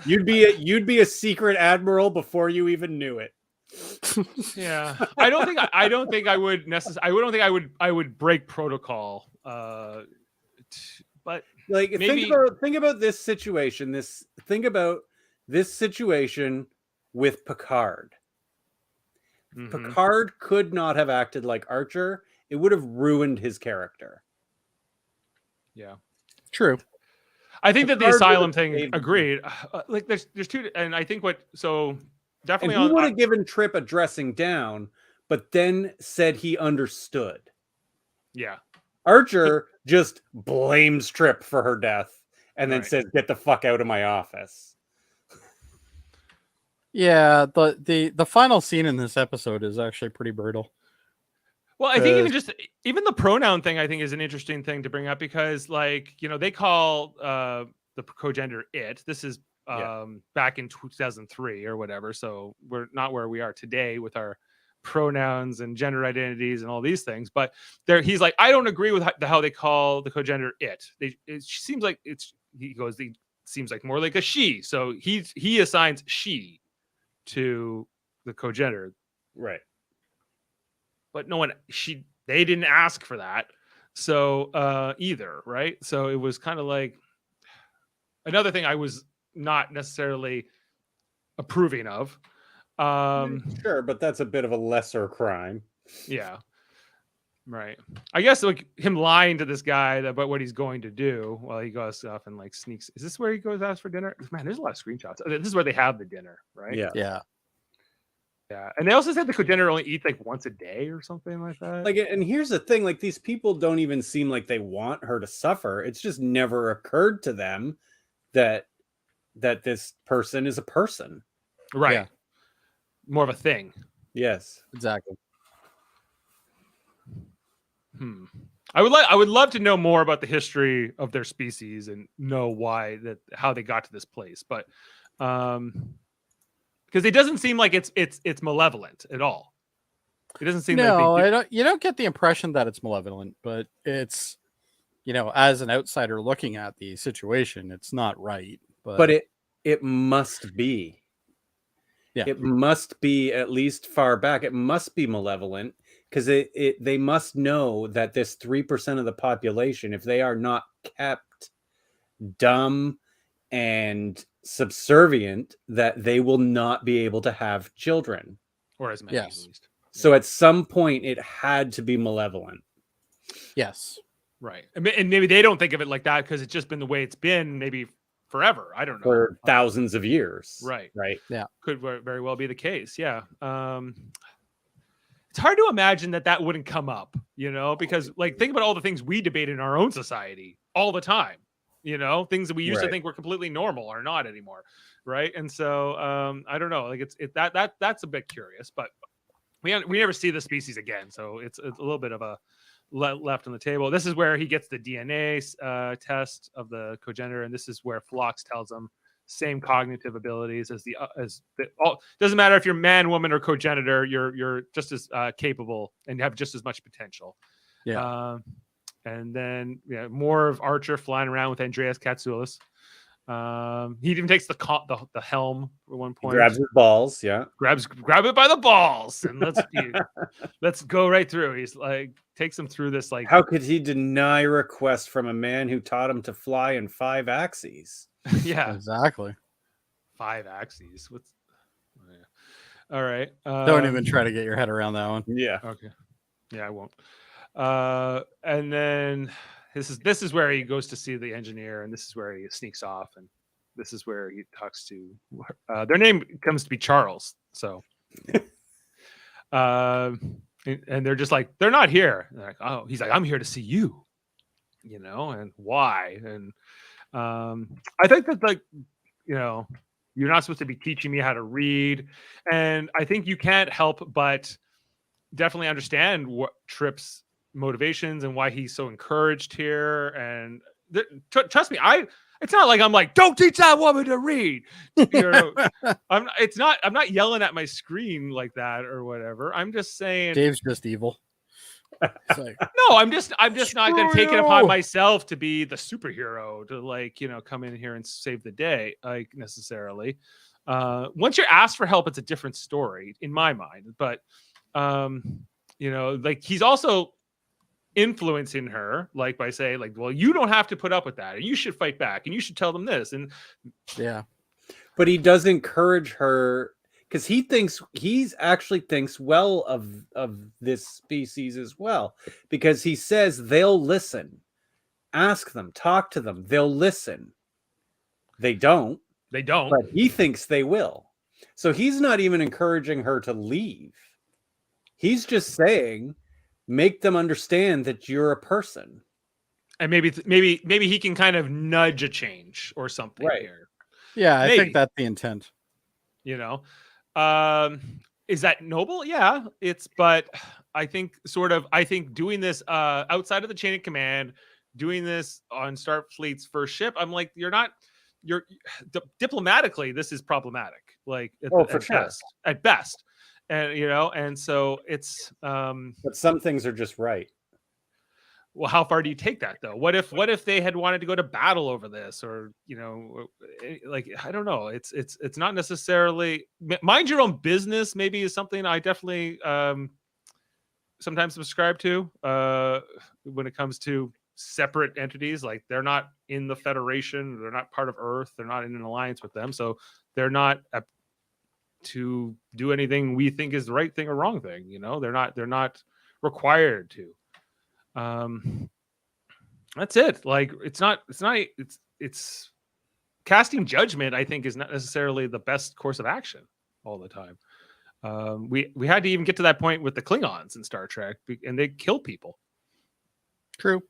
Speaker 4: You'd be a secret admiral before you even knew it.
Speaker 3: Yeah, I don't think I would break protocol. But
Speaker 4: like,
Speaker 3: maybe...
Speaker 4: think about this situation. Think about this situation with Picard. Mm-hmm. Picard could not have acted like Archer. It would have ruined his character.
Speaker 3: Yeah,
Speaker 1: true.
Speaker 3: I think that the asylum thing, agreed. Like there's two, and I think definitely
Speaker 4: he would have given Trip a dressing down, but then said he understood.
Speaker 3: Yeah.
Speaker 4: Archer just blames Trip for her death and then says, "Get the fuck out of my office."
Speaker 1: Yeah, the final scene in this episode is actually pretty brutal.
Speaker 3: Well, I think even the pronoun thing, I think, is an interesting thing to bring up, because they call the cogenitor it. This is back in 2003 or whatever, so we're not where we are today with our pronouns and gender identities and all these things. But he's like, I don't agree with how they call the cogenitor it. It seems like he goes, seems like more like a she. So he assigns she to the Cogenitor.
Speaker 4: Right.
Speaker 3: But they didn't ask for that. So either, right? So it was kind of like another thing I was not necessarily approving of.
Speaker 4: Sure, but that's a bit of a lesser crime.
Speaker 3: Yeah. Right. I guess like him lying to this guy about what he's going to do while he goes off and like sneaks. Is this where he goes out for dinner? Man, there's a lot of screenshots. This is where they have the dinner, right?
Speaker 4: Yeah.
Speaker 1: Yeah.
Speaker 3: Yeah. And they also said the Cogenitor only eats like once a day or something like that.
Speaker 4: Like, and here's the thing, like these people don't even seem like they want her to suffer. It's just never occurred to them that this person is a person.
Speaker 3: Right.
Speaker 1: Yeah.
Speaker 3: More of a thing.
Speaker 4: Yes.
Speaker 1: Exactly.
Speaker 3: I would love to know more about the history of their species and know how they got to this place, but because it doesn't seem like it's malevolent at all. It doesn't seem like
Speaker 1: you don't get the impression that it's malevolent, but it's, as an outsider looking at the situation, it's not right.
Speaker 4: But it must be.
Speaker 1: Yeah.
Speaker 4: It must be, at least far back. It must be malevolent, because they must know that this 3% of the population, if they are not kept dumb and subservient, that they will not be able to have children.
Speaker 3: or as many
Speaker 1: Yes.
Speaker 3: at least.
Speaker 4: So at some point, it had to be malevolent.
Speaker 1: Yes.
Speaker 3: Right. And maybe they don't think of it like that because it's just been the way it's been maybe forever. I don't know.
Speaker 4: For thousands of years.
Speaker 3: Right.
Speaker 4: Right.
Speaker 3: Could very well be the case. Yeah. It's hard to imagine that wouldn't come up, because like think about all the things we debate in our own society all the time, things that we used to
Speaker 4: Right.
Speaker 3: think were completely normal are not anymore. Right. And so I don't know, like that's a bit curious, but we never see the species again. So it's a little bit of a left on the table. This is where he gets the DNA test of the Cogenitor, and this is where Phlox tells him same cognitive abilities as doesn't matter if you're man, woman, or Cogenitor, you're just as capable and have just as much potential.
Speaker 1: Yeah.
Speaker 3: And then more of Archer flying around with Andreas Katsoulis. He even takes the helm at one point.
Speaker 4: He grabs his balls, yeah.
Speaker 3: Grab it by the balls and let's go right through. He's like takes him through this like.
Speaker 4: How could he deny a request from a man who taught him to fly in 5 axes?
Speaker 3: Yeah,
Speaker 1: Exactly.
Speaker 3: 5 axes. What's? All right.
Speaker 1: Don't even try to get your head around that one.
Speaker 4: Yeah.
Speaker 3: Okay. Yeah, I won't. And then this is where he goes to see the engineer, and this is where he sneaks off, and this is where he talks to their name comes to be Charles. So, and they're just like, they're not here. They're like, oh, he's like, I'm here to see you, and why? And I think that like, you're not supposed to be teaching me how to read, and I think you can't help but definitely understand what Tripp's motivations and why he's so encouraged here. And trust me, it's not like I'm like, don't teach that woman to read. I'm not yelling at my screen like that or whatever. I'm just saying
Speaker 1: Dave's just evil. It's like,
Speaker 3: no, I'm just not going to take it upon
Speaker 1: you.
Speaker 3: myself to be the superhero to like, come in here and save the day, like necessarily. Once you're asked for help, it's a different story in my mind. But like he's also influencing her, like by saying, like, well, you don't have to put up with that, and you should fight back, and you should tell them this, and
Speaker 1: yeah.
Speaker 4: But he does encourage her because he actually thinks well of this species as well, because he says they'll listen. Ask them, talk to them, they'll listen. They don't, but he thinks they will. So he's not even encouraging her to leave. He's just saying, make them understand that you're a person.
Speaker 3: And maybe he can kind of nudge a change or something here.
Speaker 1: Yeah, I
Speaker 3: Maybe.
Speaker 1: think that's the intent.
Speaker 3: Is that noble? Yeah, but I think doing this outside of the chain of command, doing this on Starfleet's first ship, I'm like, diplomatically, this is problematic. Like, at best. And and so it's
Speaker 4: but some things are just right.
Speaker 3: well, how far do you take that though? What if they had wanted to go to battle over this, or like, I don't know. It's not necessarily mind your own business. Maybe is something I definitely sometimes subscribe to when it comes to separate entities. Like, they're not in the Federation, they're not part of Earth, they're not in an alliance with them, so they're not to do anything we think is the right thing or wrong thing. They're not required to. That's it. Like, it's casting judgment, I think, is not necessarily the best course of action all the time. We had to even get to that point with the Klingons in Star Trek, and they kill people.
Speaker 1: True.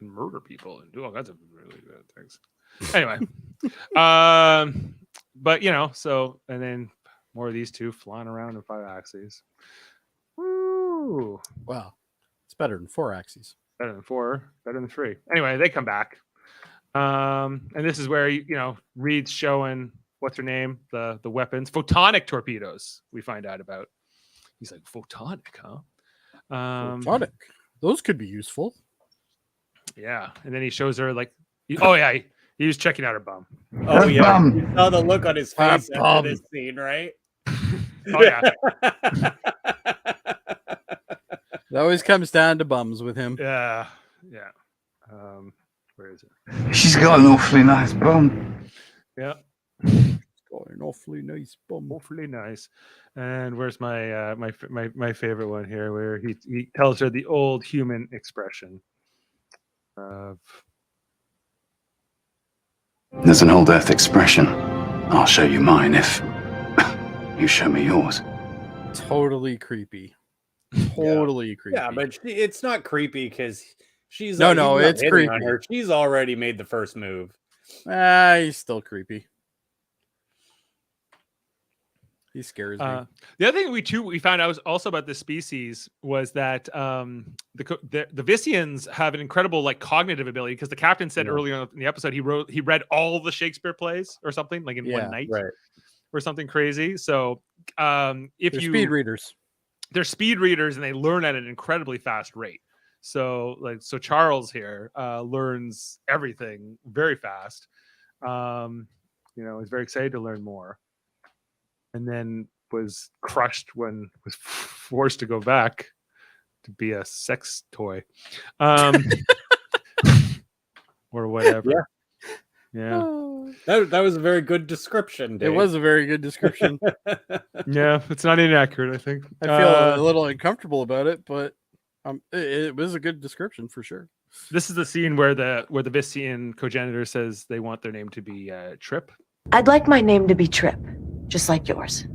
Speaker 3: And murder people and do all kinds of really bad things. Anyway, but so, and then more of these two flying around in 5 axes. Woo!
Speaker 1: Wow, it's better than 4 axes.
Speaker 3: Better than 4, better than 3. Anyway, they come back, and this is where Reed's showing what's her name, the weapons, photonic torpedoes. We find out about. He's like, photonic, huh?
Speaker 1: Photonic. Those could be useful.
Speaker 3: Yeah, and then he shows her like, oh yeah, he was checking out her bum.
Speaker 4: Oh yeah, you saw the look on his face after this scene, right?
Speaker 3: Oh yeah.
Speaker 1: It always comes down to bums with him.
Speaker 3: Yeah. Where is it?
Speaker 8: She's got an awfully nice bum.
Speaker 3: Yeah.
Speaker 1: Got an awfully nice bum.
Speaker 3: Awfully nice. And where's my my favorite one here, where he tells her the old human expression of.
Speaker 8: There's an old Earth expression. I'll show you mine if you show me yours.
Speaker 1: Totally creepy. Totally creepy.
Speaker 4: Yeah, but it's not creepy because she's
Speaker 1: no,
Speaker 4: he's not
Speaker 1: it's
Speaker 4: hitting
Speaker 1: creepy.
Speaker 4: on her. She's already made the first move.
Speaker 1: He's still creepy. He scares me.
Speaker 3: The other thing we found out also about this species was that the Vissians have an incredible like cognitive ability, because the captain said earlier in the episode he read all the Shakespeare plays or something like in one night,
Speaker 4: right,
Speaker 3: or something crazy. So if
Speaker 1: They're
Speaker 3: you
Speaker 1: speed readers,
Speaker 3: they're speed readers and they learn at an incredibly fast rate. So Charles here learns everything very fast. Is very excited to learn more. And then was crushed when was forced to go back to be a sex toy, or whatever. Yeah.
Speaker 4: That was a very good description, Dave.
Speaker 1: It was a very good description.
Speaker 3: Yeah, it's not inaccurate, I think.
Speaker 1: I feel a little uncomfortable about it, but it was a good description for sure.
Speaker 3: This is the scene where the Vissian Cogenitor says they want their name to be Trip.
Speaker 7: I'd like my name to be Trip, just like yours.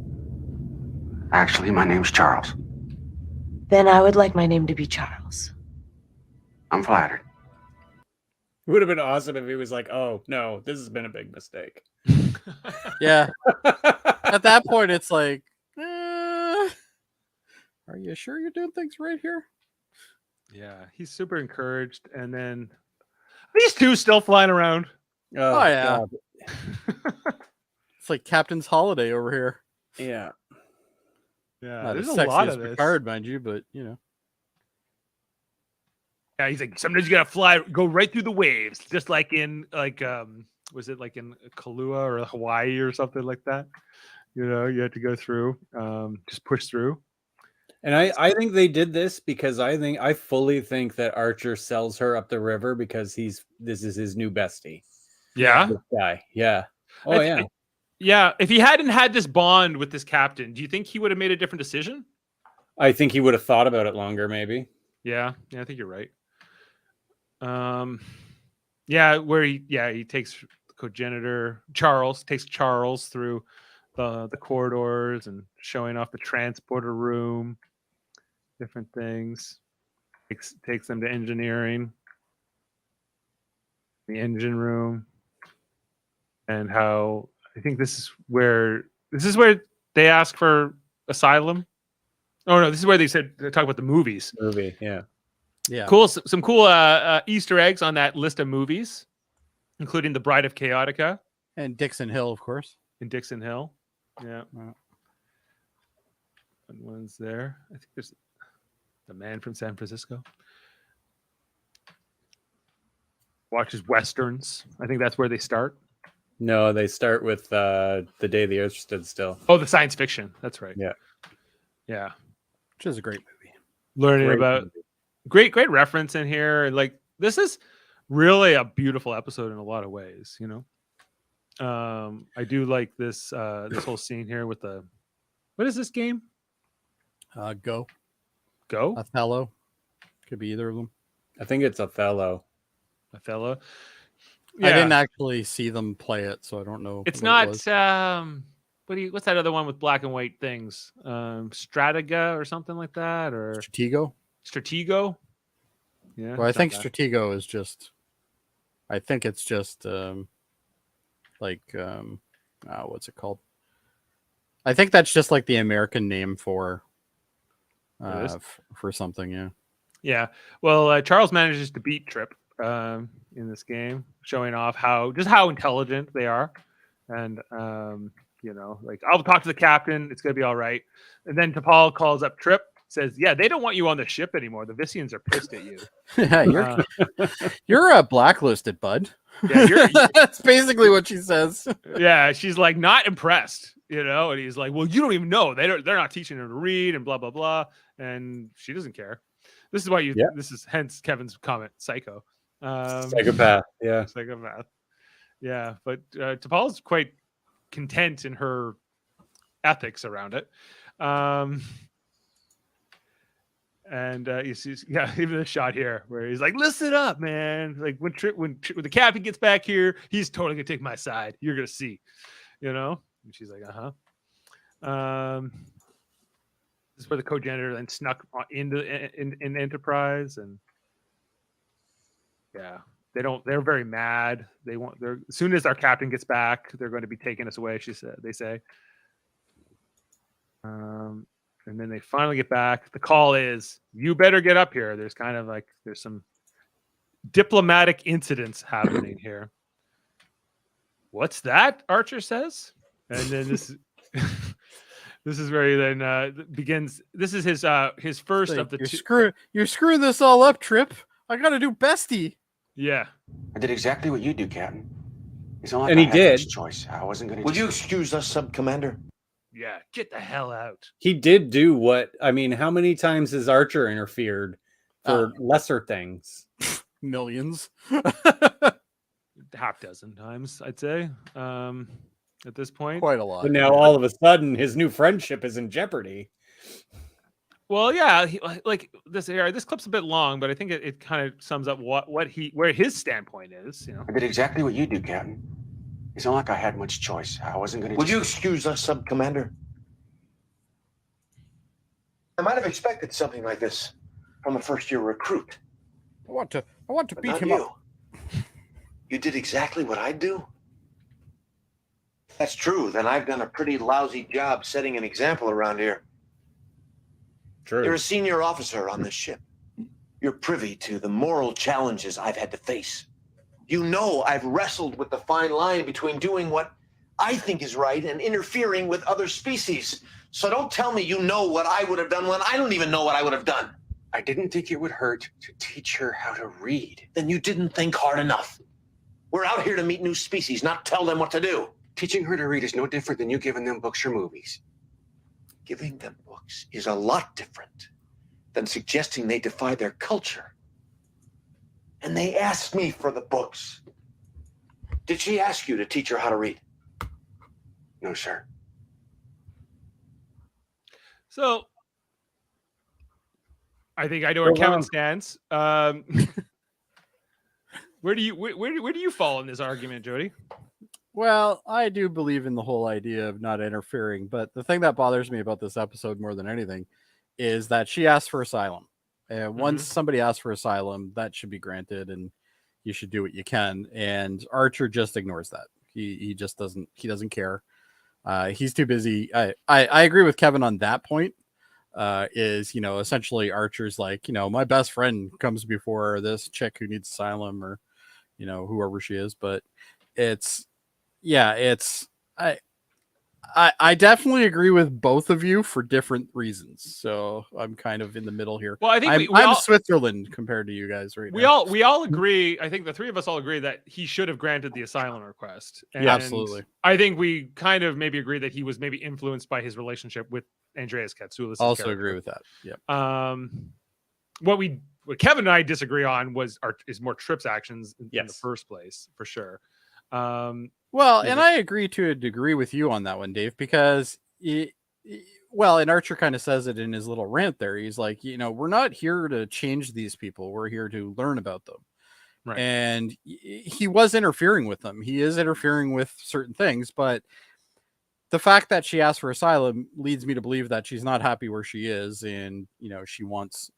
Speaker 6: Actually, my name's Charles.
Speaker 7: Then I would like my name to be Charles.
Speaker 6: I'm flattered.
Speaker 4: It would have been awesome if he was like, "Oh no, this has been a big mistake."
Speaker 1: Yeah. At that point, it's like, are you sure you're doing things right here?
Speaker 3: Yeah, he's super encouraged, and then these two still flying around.
Speaker 1: Oh yeah. It's like Captain's Holiday over here.
Speaker 4: Yeah.
Speaker 3: Yeah,
Speaker 1: Not
Speaker 3: there's
Speaker 1: as
Speaker 3: a
Speaker 1: sexy
Speaker 3: lot
Speaker 1: as
Speaker 3: of this.
Speaker 1: Picard, mind you, but
Speaker 3: Yeah, he's like, sometimes you gotta go right through the waves, just like in was it like in Kahlua or Hawaii or something like that? You had to go through, just push through.
Speaker 4: And I think they did this because I fully think that Archer sells her up the river because this is his new bestie.
Speaker 3: Yeah,
Speaker 4: This guy. Yeah. Oh yeah.
Speaker 3: Yeah. If he hadn't had this bond with this captain, do you think he would have made a different decision?
Speaker 4: I think he would have thought about it longer, maybe.
Speaker 3: Yeah, I think you're right. Yeah, where he takes the Cogenitor. Charles takes Charles through the corridors and showing off the transporter room, different things. Takes them to engineering, the engine room, and how I think this is where they ask for asylum. Oh no, this is where they talk about the movies.
Speaker 4: Yeah.
Speaker 1: yeah.
Speaker 3: Some cool Easter eggs on that list of movies, including The Bride of Chaotica
Speaker 1: And Dixon Hill, of course.
Speaker 3: in Dixon Hill. Yeah, fun ones there. I think there's The man from San Francisco. Watches westerns. I think that's where they start.
Speaker 4: No, they start with The Day the Earth Stood Still.
Speaker 3: Oh, the science fiction. That's right.
Speaker 4: Yeah.
Speaker 3: Yeah.
Speaker 1: Which is a great movie.
Speaker 3: Learning
Speaker 4: Great
Speaker 3: about
Speaker 4: movie.
Speaker 3: great reference in here. Like, this is really a beautiful episode in a lot of ways, you know. I do like this this whole scene here with the, what is this game?
Speaker 1: Go.
Speaker 3: Othello.
Speaker 1: Could be either of them.
Speaker 4: I think it's Othello.
Speaker 3: Othello.
Speaker 1: I didn't actually see them play it, so I don't know.
Speaker 3: It's
Speaker 1: what
Speaker 3: not
Speaker 1: it was.
Speaker 3: what's that other one with black and white things? Stratega or something like that, or
Speaker 1: Stratego.
Speaker 3: Yeah.
Speaker 1: Well, I think
Speaker 3: that.
Speaker 1: Stratego is just. I think it's just what's it called? I think that's just like the American name for for something. Yeah.
Speaker 3: Yeah. Well, Charles manages to beat Trip in this game, showing off how intelligent they are, and like, I'll talk to the captain. It's gonna be all right. And then T'Pol calls up Trip, says, "Yeah, they don't want you on the ship anymore. The Vissians are pissed at you.
Speaker 1: You're blacklisted, bud."
Speaker 3: Yeah,
Speaker 1: that's basically what she says.
Speaker 3: Yeah, she's like, not impressed, and he's like, "Well, you don't even know. They're not teaching her to read and blah blah blah." And she doesn't care. This is why this is hence Kevin's comment, psycho.
Speaker 4: Psychopath. Yeah.
Speaker 3: Psychopath. Yeah. But T'Pol's quite content in her ethics around it. And you see, even the shot here where he's like, "Listen up, man. Like, when the captain gets back here, he's totally gonna take my side. You're gonna see, And she's like, This is where the Cogenitor then snuck into in Enterprise, and they're very mad. As soon as our captain gets back, they're going to be taking us away. They say. And then they finally get back. The call is, "You better get up here." There's kind of like, there's some diplomatic incidents happening here. "What's that?" Archer says. And then this this is where he then begins. This is his first of the two.
Speaker 1: You're screwing this all up, Trip. I got to do bestie.
Speaker 3: Yeah.
Speaker 6: I did exactly what you do, Captain. It's not like
Speaker 4: And
Speaker 6: I
Speaker 4: he
Speaker 6: had
Speaker 4: did.
Speaker 6: much choice. I wasn't going to.
Speaker 5: Will you excuse us, Sub-Commander?
Speaker 3: Yeah. Get the hell out.
Speaker 4: He did do how many times has Archer interfered for lesser things?
Speaker 1: Millions.
Speaker 3: Half dozen times, I'd say. At this point.
Speaker 1: Quite a lot.
Speaker 4: But now all of a sudden his new friendship is in jeopardy.
Speaker 3: Well, yeah, this clip's a bit long, but I think it kind of sums up where his standpoint is.
Speaker 6: I did exactly what you do, Captain. It's not like I had much choice. I wasn't going to.
Speaker 5: Will you excuse us, Sub-Commander? I might have expected something like this from a first-year recruit.
Speaker 1: I want to
Speaker 5: But
Speaker 1: beat
Speaker 5: not
Speaker 1: him
Speaker 5: you.
Speaker 1: up.
Speaker 5: You did exactly what I do? That's true. Then I've done a pretty lousy job setting an example around here.
Speaker 4: True.
Speaker 5: You're a senior officer on this ship. You're privy to the moral challenges I've had to face. You know I've wrestled with the fine line between doing what I think is right and interfering with other species. So don't tell me you know what I would have done when I don't even know what I would have done.
Speaker 6: I didn't think it would hurt to teach her how to read.
Speaker 5: Then you didn't think hard enough. We're out here to meet new species, not tell them what to do.
Speaker 6: Teaching her to read is no different than you giving them books or movies.
Speaker 5: Giving them books is a lot different than suggesting they defy their culture. And they asked me for the books. Did she ask you to teach her how to read?
Speaker 6: No, sir.
Speaker 3: So I think I know where Kevin stands. Where do you fall in this argument, Jody?
Speaker 1: Well, I do believe in the whole idea of not interfering, but the thing that bothers me about this episode more than anything is that she asked for asylum. And once somebody asks for asylum, that should be granted, and you should do what you can. And Archer just ignores that. He just doesn't. He doesn't care. He's too busy. I agree with Kevin on that point. Essentially Archer's like, my best friend comes before this chick who needs asylum, or whoever she is. But I I definitely agree with both of you for different reasons. So I'm kind of in the middle here.
Speaker 3: Well, I think
Speaker 1: I'm Switzerland compared to you guys right now.
Speaker 3: We all agree. I think the three of us all agree that he should have granted the asylum request. And
Speaker 1: Yeah, absolutely.
Speaker 3: I think we kind of maybe agree that he was maybe influenced by his relationship with Andreas Katsoulis.
Speaker 1: Also agree with that. Yeah.
Speaker 3: What Kevin and I disagree on is more Tripp's actions in the first place, for sure.
Speaker 1: Well, and I agree to a degree with you on that one, Dave, because and Archer kind of says it in his little rant there. He's like, we're not here to change these people. We're here to learn about them.
Speaker 3: Right.
Speaker 1: And he was interfering with them. He is interfering with certain things, but the fact that she asked for asylum leads me to believe that she's not happy where she is. And, she wants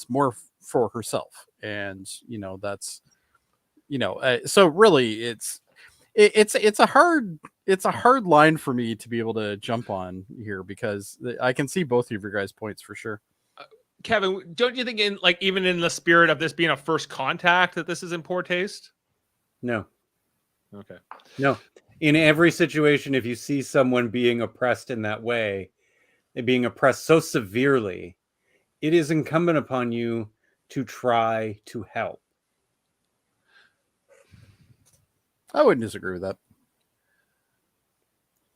Speaker 1: more for herself. And, that's, so really it's a hard line for me to be able to jump on here because I can see both of your guys' points for sure.
Speaker 3: Kevin, don't you think even in the spirit of this being a first contact that this is in poor taste?
Speaker 4: No.
Speaker 3: Okay.
Speaker 4: No. In every situation, if you see someone being oppressed in that way, being oppressed so severely, it is incumbent upon you to try to help.
Speaker 1: I wouldn't disagree with that.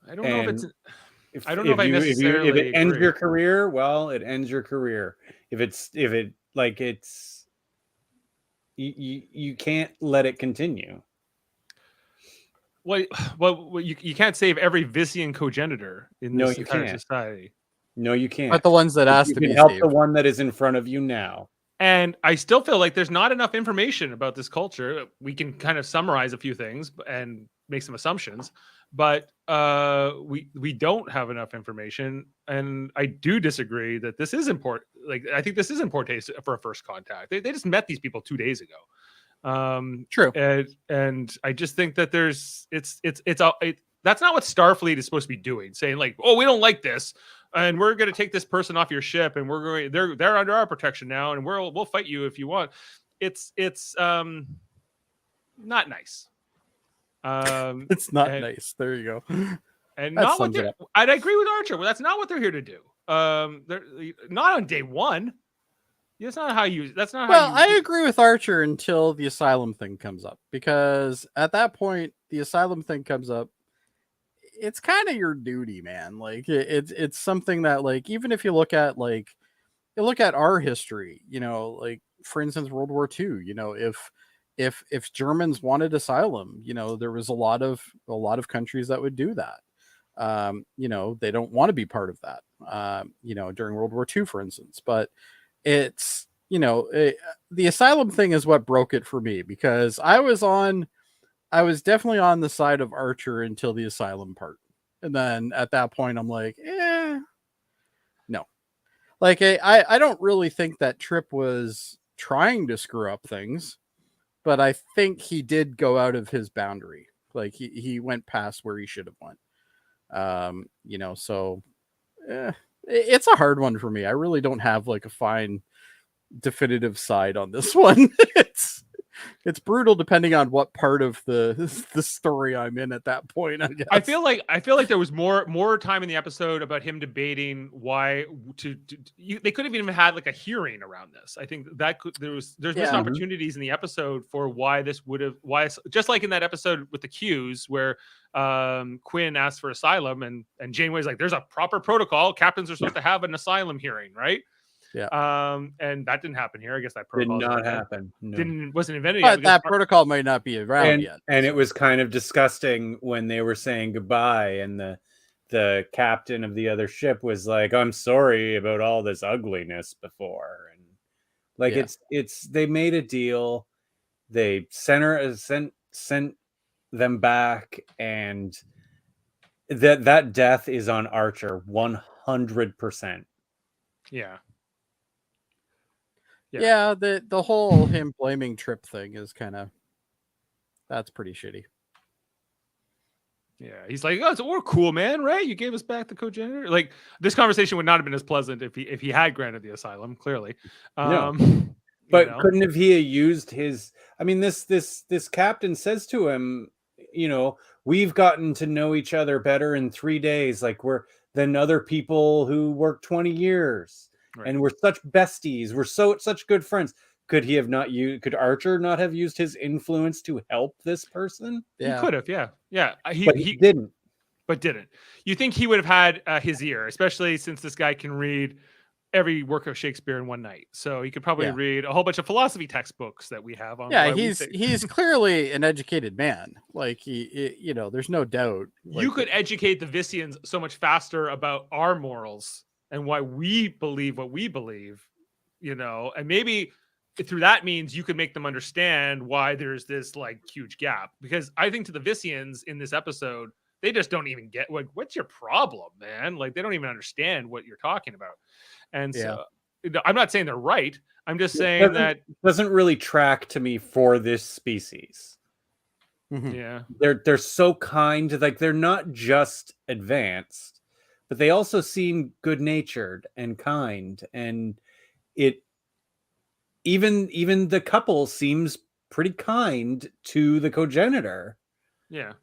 Speaker 3: I don't know if it's. I don't know if I necessarily.
Speaker 4: If it ends your career, well, it ends your career. You can't let it continue.
Speaker 3: Well, you can't save every Vissian cogenitor in this entire society.
Speaker 4: No, you can't.
Speaker 1: But the ones that ask to be
Speaker 4: help
Speaker 1: saved.
Speaker 4: The one that is in front of you now.
Speaker 3: And I still feel like there's not enough information about this culture. We can kind of summarize a few things and make some assumptions, but we don't have enough information. And I do disagree that this is important. I think this is important for a first contact. They just met these people 2 days ago.
Speaker 1: True.
Speaker 3: And I just think that that's not what Starfleet is supposed to be doing. Saying we don't like this, and we're going to take this person off your ship, and they're under our protection now, and we'll fight you if you want. It's not nice.
Speaker 1: It's not nice. There you go.
Speaker 3: And not what I'd agree with Archer. Well, that's not what they're here to do. They're not on day one. That's not how you. That's not.
Speaker 1: Well, I agree with Archer until the asylum thing comes up, because at that point, the asylum thing comes up. It's kind of your duty, man. It's something that even if you look at our history, for instance, World War II, if Germans wanted asylum, there was a lot of countries that would do that. They don't want to be part of that, during World War II, for instance, but it's, the asylum thing is what broke it for me, because I was definitely on the side of Archer until the asylum part. And then at that point, I'm like, no. I don't really think that Trip was trying to screw up things, but I think he did go out of his boundary. He went past where he should have went. So it's a hard one for me. I really don't have a fine definitive side on this one. It's brutal depending on what part of the story I'm in at that point, I guess.
Speaker 3: I feel like there was more time in the episode about him debating why they could have even had a hearing around this. I think that there's missed opportunities in the episode for why just like in that episode with the Qs where Quinn asked for asylum and Janeway's like, there's a proper protocol. Captains are supposed to have an asylum hearing, right?
Speaker 1: Yeah.
Speaker 3: And that didn't happen here. I guess that protocol
Speaker 4: did not happen. No.
Speaker 3: Wasn't invented
Speaker 1: yet. But
Speaker 3: yet.
Speaker 1: That protocol might not be around yet.
Speaker 4: And it was kind of disgusting when they were saying goodbye, and the captain of the other ship was like, "I'm sorry about all this ugliness before." And it's they made a deal. They sent them back, and that death is on Archer 100%.
Speaker 1: Yeah, the whole him blaming Trip thing is that's pretty shitty.
Speaker 3: Yeah, he's like, "Oh, so we're cool, man, right? You gave us back the cogenitor." This conversation would not have been as pleasant if he had granted the asylum. Clearly,
Speaker 4: no. But couldn't have he used his? I mean, this captain says to him, we've gotten to know each other better in 3 days, like than other people who work 20 years,
Speaker 3: Right.
Speaker 4: and we're such besties. We're such good friends. Could Archer not have used his influence to help this person?
Speaker 3: He could have, yeah.
Speaker 4: But he didn't.
Speaker 3: But didn't. You think he would have had his ear, especially since this guy can read every work of Shakespeare in one night. So he could probably read a whole bunch of philosophy textbooks that we have on.
Speaker 1: Yeah, he's clearly an educated man. Like he there's no doubt.
Speaker 3: You could educate the Vissians so much faster about our morals and why we believe what we believe, and maybe through that means you could make them understand why there's this like huge gap. Because I think to the Vissians in this episode, they just don't even get like, what's your problem, man? Like they don't even understand what you're talking about. And so I'm not saying they're right. I'm just saying that
Speaker 4: doesn't really track to me for this species.
Speaker 3: Yeah.
Speaker 4: They're so kind. Like they're not just advanced, but they also seem good-natured and kind. And even the couple seems pretty kind to the Cogenitor.
Speaker 3: Yeah.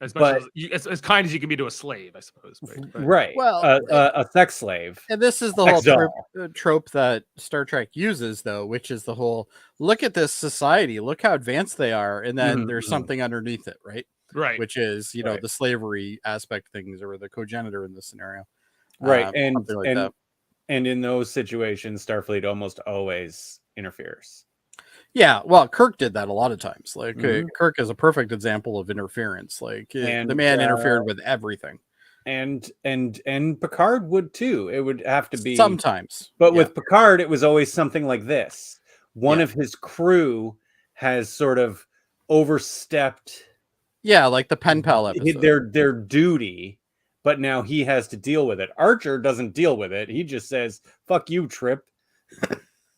Speaker 3: As much as kind as you can be to a slave, I suppose.
Speaker 4: Right.
Speaker 1: Well,
Speaker 4: a sex slave.
Speaker 1: And this is the whole trope that Star Trek uses, though, which is the whole look at this society, look how advanced they are, and then there's something underneath it, right?
Speaker 3: Right.
Speaker 1: Which is, the slavery aspect things, or the Cogenitor in this scenario.
Speaker 4: Right.
Speaker 1: And
Speaker 4: in those situations, Starfleet almost always interferes.
Speaker 1: Yeah, well, Kirk did that a lot of times. Like Kirk is a perfect example of interference. Like the man interfered with everything,
Speaker 4: and Picard would too. It would have to be
Speaker 1: sometimes,
Speaker 4: but with Picard, it was always something like this. One of his crew has sort of overstepped.
Speaker 1: Yeah, like the pen pal episode.
Speaker 4: Their duty, but now he has to deal with it. Archer doesn't deal with it. He just says, "Fuck you, Trip."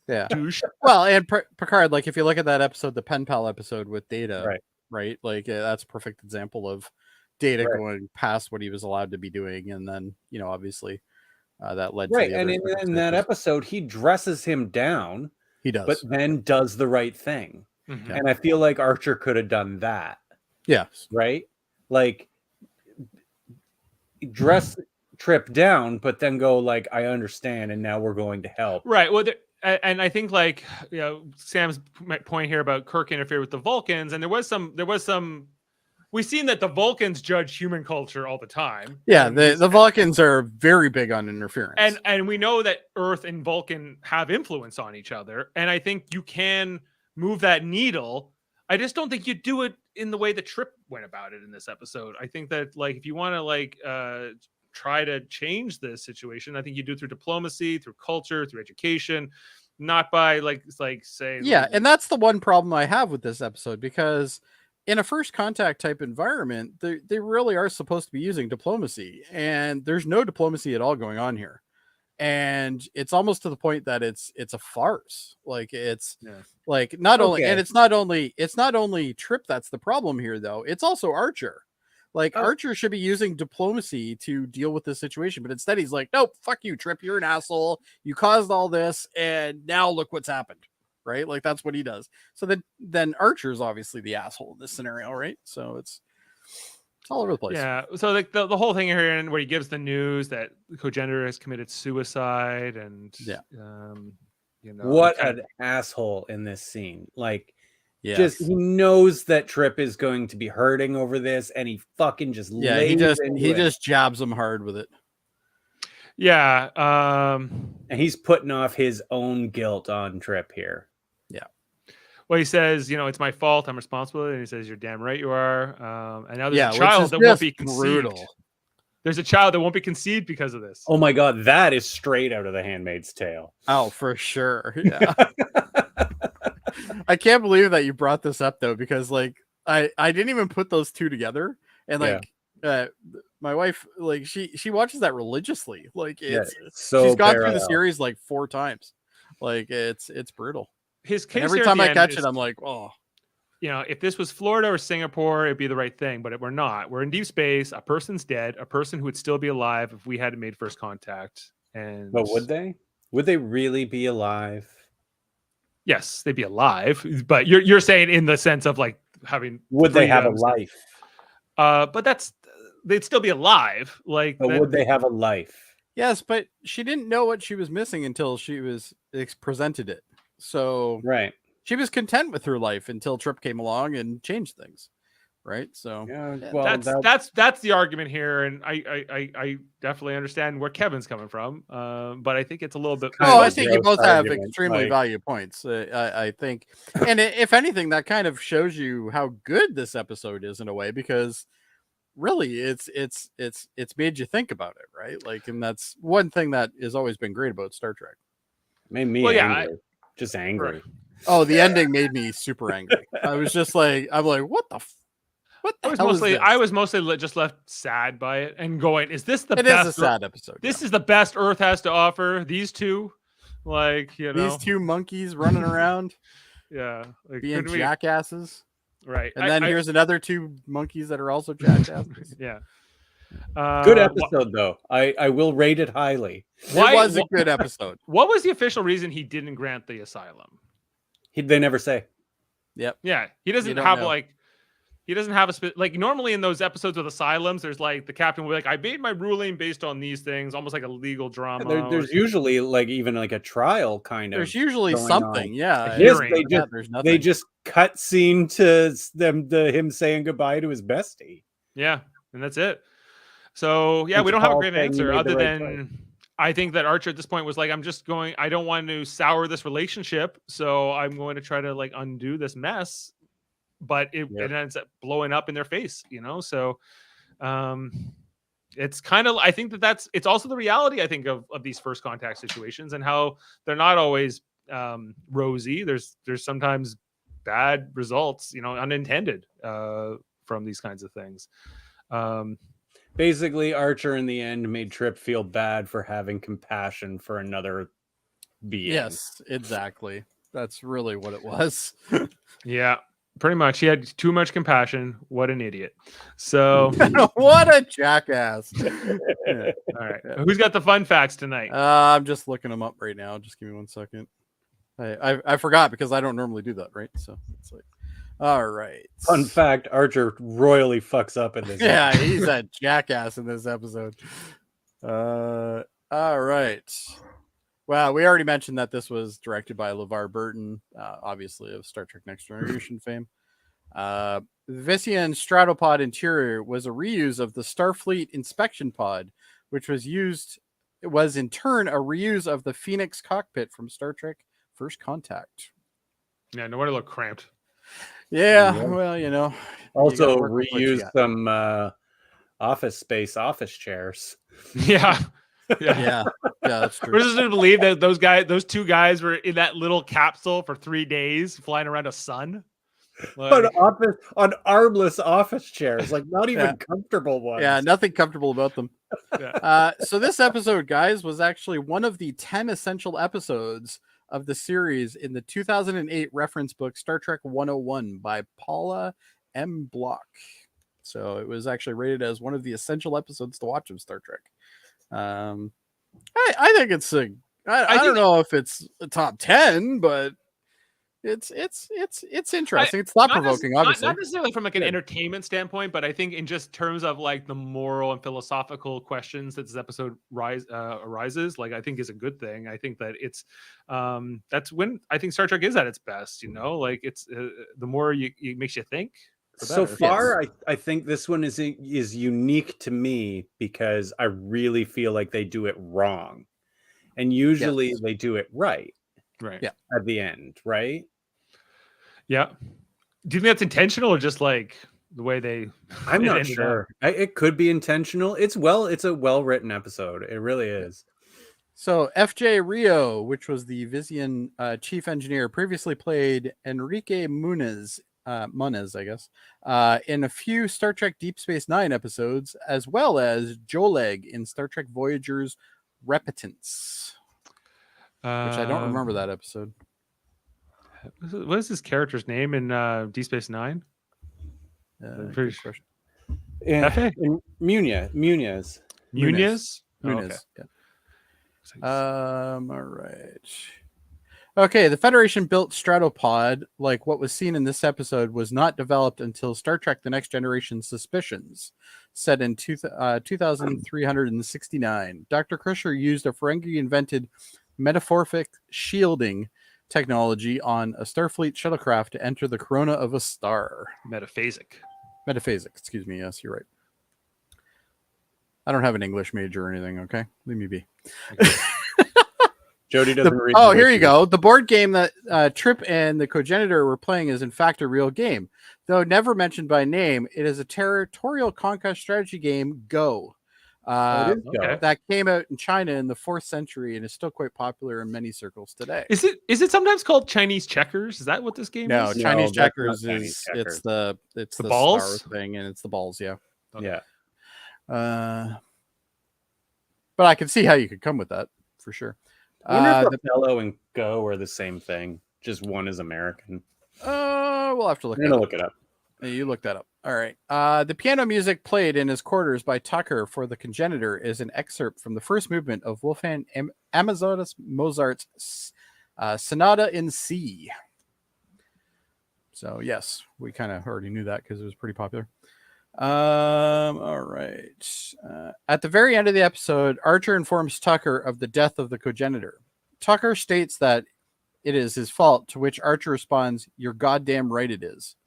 Speaker 1: Yeah. Well, and Picard, like if you look at that episode, the pen pal episode with Data, right? Like that's a perfect example of Data going past what he was allowed to be doing, and then obviously that led to the
Speaker 4: and in that episode, he dresses him down.
Speaker 1: He does,
Speaker 4: but then does the right thing, and I feel like Archer could have done that.
Speaker 1: Yes,
Speaker 4: right. Like dress Trip down, but then go like, I understand, and now we're going to help.
Speaker 3: Right. Well. And I think like Sam's point here about Kirk interfered with the Vulcans, and there was some we've seen that the Vulcans judge human culture all the time.
Speaker 1: Yeah, the Vulcans are very big on interference,
Speaker 3: and we know that Earth and Vulcan have influence on each other, and I think you can move that needle. I just don't think you do it in the way that Trip went about it in this episode. I think that like if you want to try to change this situation, I think you do it through diplomacy, through culture, through education, not by saying.
Speaker 1: Yeah, and that's the one problem I have with this episode, because in a first contact type environment, they really are supposed to be using diplomacy, and there's no diplomacy at all going on here. And it's almost to the point that it's a farce. Like it's like not only it's not only Trip that's the problem here, though. It's also Archer. Like Archer should be using diplomacy to deal with this situation, but instead he's like, "Nope, fuck you, Trip. You're an asshole. You caused all this, and now look what's happened." Right? Like that's what he does. So then Archer's obviously the asshole in this scenario, right? So it's all over the place.
Speaker 3: Yeah. So like the whole thing here, and where he gives the news that the Cogenitor has committed suicide, and
Speaker 4: what an asshole in this scene. Like. Yes. Just he knows that Trip is going to be hurting over this, and he fucking just
Speaker 1: he just jabs him hard with it.
Speaker 3: Yeah,
Speaker 4: and he's putting off his own guilt on Trip here.
Speaker 3: Yeah. Well, he says, it's my fault. I'm responsible. And he says, "You're damn right you are." And now there's a child that won't be conceived. Brutal. There's a child that won't be conceived because of this.
Speaker 4: Oh my god, that is straight out of The Handmaid's Tale.
Speaker 1: Oh, for sure. Yeah. I can't believe that you brought this up though, because like I didn't even put those two together, and like my wife, like she watches that religiously. Like it's so she's gone through the series like 4 times. Like it's brutal.
Speaker 3: His case
Speaker 1: every time I catch it, I'm like, oh.
Speaker 3: If this was Florida or Singapore, it'd be the right thing, but we're not. We're in deep space. A person's dead. A person who would still be alive if we hadn't made first contact.
Speaker 4: But would they? Would they really be alive?
Speaker 3: Yes, they'd be alive, but you're saying in the sense of like having.
Speaker 4: Would they have a life?
Speaker 3: But they'd still be alive. Like,
Speaker 4: But would they have a life?
Speaker 1: Yes, but she didn't know what she was missing until she was presented it. So
Speaker 4: Right.
Speaker 1: she was content with her life until Trip came along and changed things. Right. So
Speaker 4: Yeah.
Speaker 1: yeah,
Speaker 4: Well,
Speaker 3: that's the argument here, and I definitely understand where Kevin's coming from. But I think it's a little bit.
Speaker 1: oh, I
Speaker 4: of a
Speaker 1: think you
Speaker 4: gross
Speaker 1: both have
Speaker 4: argument,
Speaker 1: extremely
Speaker 4: like-
Speaker 1: valuable points. I think, and if anything, that kind of shows you how good this episode is in a way, because really, it's made you think about it, right? Like, and that's one thing that has always been great about Star Trek.
Speaker 4: made me
Speaker 3: Well, yeah,
Speaker 4: angry. Just angry.
Speaker 3: Right.
Speaker 1: Oh, the ending made me super angry. I was just like, I'm like, what the. What the hell is this?
Speaker 3: I was mostly just left sad by it and going, is this the
Speaker 1: It
Speaker 3: best?
Speaker 1: is a sad episode.
Speaker 3: This is the best Earth has to offer. These two, like, you know,
Speaker 1: These two monkeys running around,
Speaker 3: yeah, like,
Speaker 1: being
Speaker 3: couldn't we-
Speaker 1: jackasses,
Speaker 3: right?
Speaker 1: and then here's another two monkeys that are also jackasses.
Speaker 3: yeah.
Speaker 4: Good episode, though. I will rate it highly.
Speaker 1: It was a good episode.
Speaker 3: What was the official reason he didn't grant the asylum?
Speaker 4: They never say.
Speaker 1: Yep.
Speaker 3: Yeah, he doesn't
Speaker 1: don't
Speaker 3: have
Speaker 1: know.
Speaker 3: he doesn't have like normally in those episodes with asylums, there's like the captain will be like, I made my ruling based on these things, almost like a legal drama.
Speaker 4: There's usually like even like a trial kind of.
Speaker 1: There's usually
Speaker 4: going
Speaker 1: something,
Speaker 4: on.
Speaker 1: yeah.
Speaker 4: Yes,
Speaker 3: hearing.
Speaker 1: There's
Speaker 4: they
Speaker 1: nothing.
Speaker 4: just cut scene to him saying goodbye to his bestie.
Speaker 3: Yeah, and that's it. So yeah,
Speaker 4: It's
Speaker 3: we don't have a
Speaker 4: all
Speaker 3: great
Speaker 4: saying you
Speaker 3: answer
Speaker 4: made
Speaker 3: other
Speaker 4: the right
Speaker 3: than I think that Archer at this point was like, I don't want to sour this relationship, so I'm going to try to like undo this mess. But it ends up blowing up in their face, you know. So it's kind of, I think it's also the reality, I think, of these first contact situations and how they're not always rosy. There's sometimes bad results, you know, unintended from these kinds of things.
Speaker 4: Basically, Archer in the end made Trip feel bad for having compassion for another being.
Speaker 1: Yes, exactly. That's really what it was.
Speaker 3: Yeah, pretty much. He had too much compassion. What an idiot. So,
Speaker 1: What a jackass.
Speaker 3: all right. Who's got the fun facts tonight?
Speaker 1: I'm just looking them up right now. Just give me 1 second. I forgot because I don't normally do that, right? So it's like, all right.
Speaker 4: Fun fact: Archer royally fucks up in this.
Speaker 1: Yeah, he's a jackass in this episode. All right. Well, we already mentioned that this was directed by LeVar Burton, obviously of Star Trek Next Generation fame. The Vissian Stratopod interior was a reuse of the Starfleet inspection pod, which was in turn a reuse of the Phoenix cockpit from Star Trek First Contact.
Speaker 3: Yeah, no wonder it looked cramped.
Speaker 1: Yeah, well, you know.
Speaker 4: Also
Speaker 1: you gotta work with what you
Speaker 4: reused
Speaker 1: got.
Speaker 4: some office space, office chairs.
Speaker 3: Yeah.
Speaker 1: Yeah, that's true.
Speaker 3: We're just going to believe that those two guys were in that little capsule for 3 days flying around a sun. Like,
Speaker 4: On armless office chairs, like not even comfortable ones.
Speaker 1: Yeah, nothing comfortable about them.
Speaker 3: yeah.
Speaker 1: So this episode, guys, was actually one of the 10 essential episodes of the series in the 2008 reference book Star Trek 101 by Paula M. Block. So it was actually rated as one of the essential episodes to watch of Star Trek. I think it's I don't know if it's a top 10, but it's interesting. It's thought provoking, obviously.
Speaker 3: Not necessarily from like an entertainment standpoint, but I think in just terms of like the moral and philosophical questions that this episode arises, like I think is a good thing. I think that it's that's when I think Star Trek is at its best. You know, like it's the more it makes you think.
Speaker 4: So far, I think this one is unique to me because I really feel like they do it wrong, and usually they do it right.
Speaker 3: Right.
Speaker 1: Yeah.
Speaker 4: At the end, right?
Speaker 3: Yeah. Do you think that's intentional or just like the way they?
Speaker 4: I'm not sure. It could be intentional. It's a well-written episode. It really is.
Speaker 1: So F.J. Rio, which was the Vissian chief engineer, previously played Enrique Muniz, I guess, in a few Star Trek Deep Space Nine episodes, as well as Joleg in Star Trek Voyager's Repetence, which I don't remember that episode.
Speaker 3: What is his character's name in Deep Space Nine?
Speaker 1: Good question.
Speaker 4: Muniz.
Speaker 3: Muniz?
Speaker 1: Muniz. Yeah. All right. Okay, the Federation built Stratopod, like what was seen in this episode, was not developed until Star Trek The Next Generation Suspicions, set in 2369. Dr. Crusher used a Ferengi-invented metaphoric shielding technology on a Starfleet shuttlecraft to enter the corona of a star.
Speaker 3: Metaphasic,
Speaker 1: excuse me. Yes, you're right. I don't have an English major or anything, okay? Leave me be.
Speaker 4: Okay. Jody doesn't read.
Speaker 1: Oh, here you go. The board game that Trip and the Cogenitor were playing is in fact a real game. Though never mentioned by name, it is a territorial conquest strategy game, Go.
Speaker 3: Okay.
Speaker 1: That came out in China in the 4th century and is still quite popular in many circles today.
Speaker 3: Is it sometimes called Chinese checkers? Is that what this game
Speaker 1: No,
Speaker 3: is?
Speaker 1: Chinese
Speaker 4: that's
Speaker 1: checkers
Speaker 4: not
Speaker 1: is
Speaker 4: Chinese checkers.
Speaker 1: it's the
Speaker 3: balls
Speaker 1: star thing, and it's the balls, yeah.
Speaker 3: Okay.
Speaker 4: Yeah.
Speaker 1: But I can see how you could come with that for sure.
Speaker 4: I wonder if Othello and Go are the same thing. Just one is American.
Speaker 1: We'll have to look.
Speaker 4: I'm gonna look it up.
Speaker 1: You look that up. All right. The piano music played in his quarters by Tucker for the Cogenitor is an excerpt from the first movement of Wolfgang Amadeus Mozart's Sonata in C. So yes, we kind of already knew that because it was pretty popular. All right. At the very end of the episode, Archer informs Tucker of the death of the Cogenitor. Tucker states that it is his fault, to which Archer responds, "You're goddamn right it is."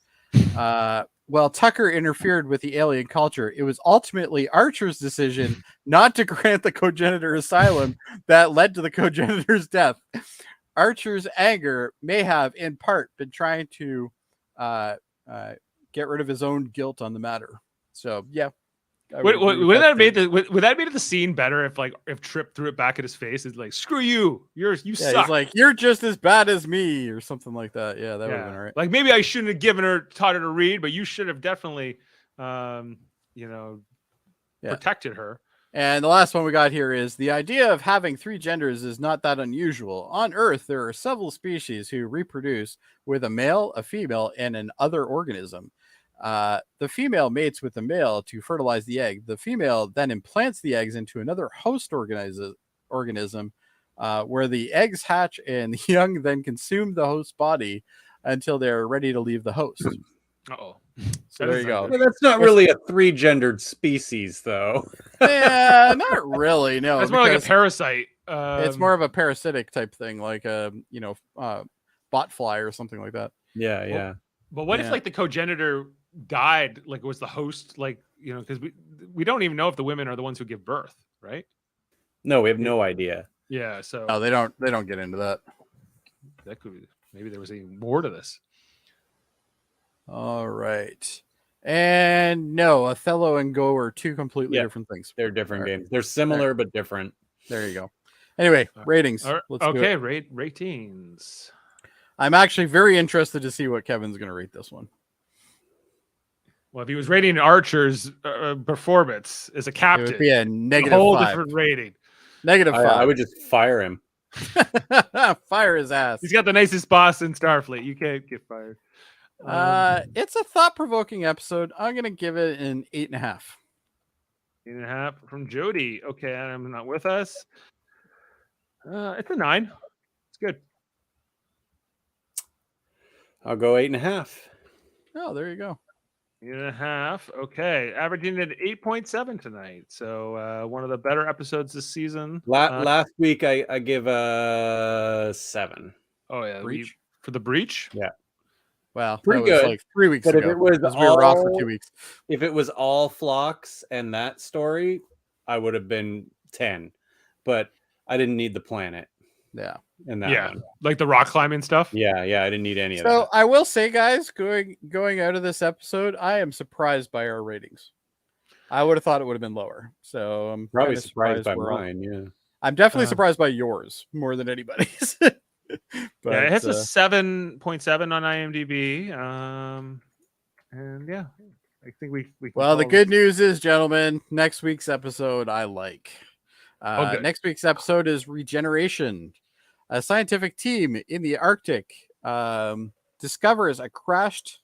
Speaker 1: Well, Tucker interfered with the alien culture. It was ultimately Archer's decision not to grant the Cogenitor asylum that led to the Cogenitor's death. Archer's anger may have, in part, been trying to get rid of his own guilt on the matter. So, yeah.
Speaker 3: Would that have made the scene better if Trip threw it back at his face? It's like, screw you, you suck.
Speaker 1: He's like, you're just as bad as me, or something like that. Yeah, that would have been all right.
Speaker 3: Like, maybe I shouldn't have taught her to read, but you should have definitely, protected her.
Speaker 1: And the last one we got here is the idea of having 3 genders is not that unusual. On Earth, there are several species who reproduce with a male, a female, and an other organism. The female mates with the male to fertilize the egg. The female then implants the eggs into another host organism, where the eggs hatch and the young then consume the host body until they're ready to leave the host.
Speaker 3: Uh-oh.
Speaker 1: So there you go.
Speaker 4: Well, that's not really a 3-gendered species, though.
Speaker 1: Yeah, not really. No,
Speaker 3: that's more like a parasite.
Speaker 1: It's more of a parasitic type thing, like a bot fly or something like that.
Speaker 4: Yeah.
Speaker 3: But what if the Cogenitor died? Like, was the host because we don't even know if the women are the ones who give birth, right?
Speaker 4: No, we have no idea.
Speaker 3: Yeah. So
Speaker 1: no, they don't get into that.
Speaker 3: That could be. Maybe there was even more to this.
Speaker 1: All right. And no, Othello and Go are 2 completely different things.
Speaker 4: They're different games. They're similar but different.
Speaker 1: There you go. Anyway, ratings.
Speaker 3: Let's okay, ratings.
Speaker 1: I'm actually very interested to see what Kevin's going to rate this one.
Speaker 3: Well, if he was rating Archer's performance as a captain,
Speaker 1: it would be a negative
Speaker 3: whole
Speaker 1: 5.
Speaker 3: different rating.
Speaker 1: Negative 5.
Speaker 4: I would just fire him.
Speaker 1: Fire his ass.
Speaker 3: He's got the nicest boss in Starfleet. You can't get fired.
Speaker 1: It's a thought-provoking episode. I'm going to give it an 8.5.
Speaker 3: 8.5 from Jody. Okay, I'm not with us. It's a 9. It's good.
Speaker 4: I'll go 8.5.
Speaker 1: Oh, there you go.
Speaker 3: 8.5. Okay, averaging at 8.7 tonight. So one of the better episodes this season.
Speaker 4: Last week I give a 7.
Speaker 3: Oh yeah,
Speaker 1: Breach?
Speaker 3: For the breach.
Speaker 4: Yeah.
Speaker 1: Well,
Speaker 4: pretty
Speaker 1: that was
Speaker 4: good.
Speaker 1: like 3 weeks
Speaker 4: But
Speaker 1: ago.
Speaker 4: if it was
Speaker 1: we were off for 2 weeks.
Speaker 4: If it was all Phlox and that story, I would have been 10. But I didn't need the planet.
Speaker 1: Yeah.
Speaker 4: In that one.
Speaker 3: Like the rock climbing stuff.
Speaker 4: Yeah, I didn't need any of that.
Speaker 1: So I will say, guys, going out of this episode, I am surprised by our ratings. I would have thought it would have been lower. So I'm
Speaker 4: probably surprised by mine. Yeah.
Speaker 1: I'm definitely surprised by yours more than anybody's.
Speaker 3: But, yeah, it has a 7.7 on IMDb. And yeah, I think we
Speaker 1: well, the good news is, gentlemen, next week's episode I like. Next week's episode is Regeneration. A scientific team in the Arctic discovers a crashed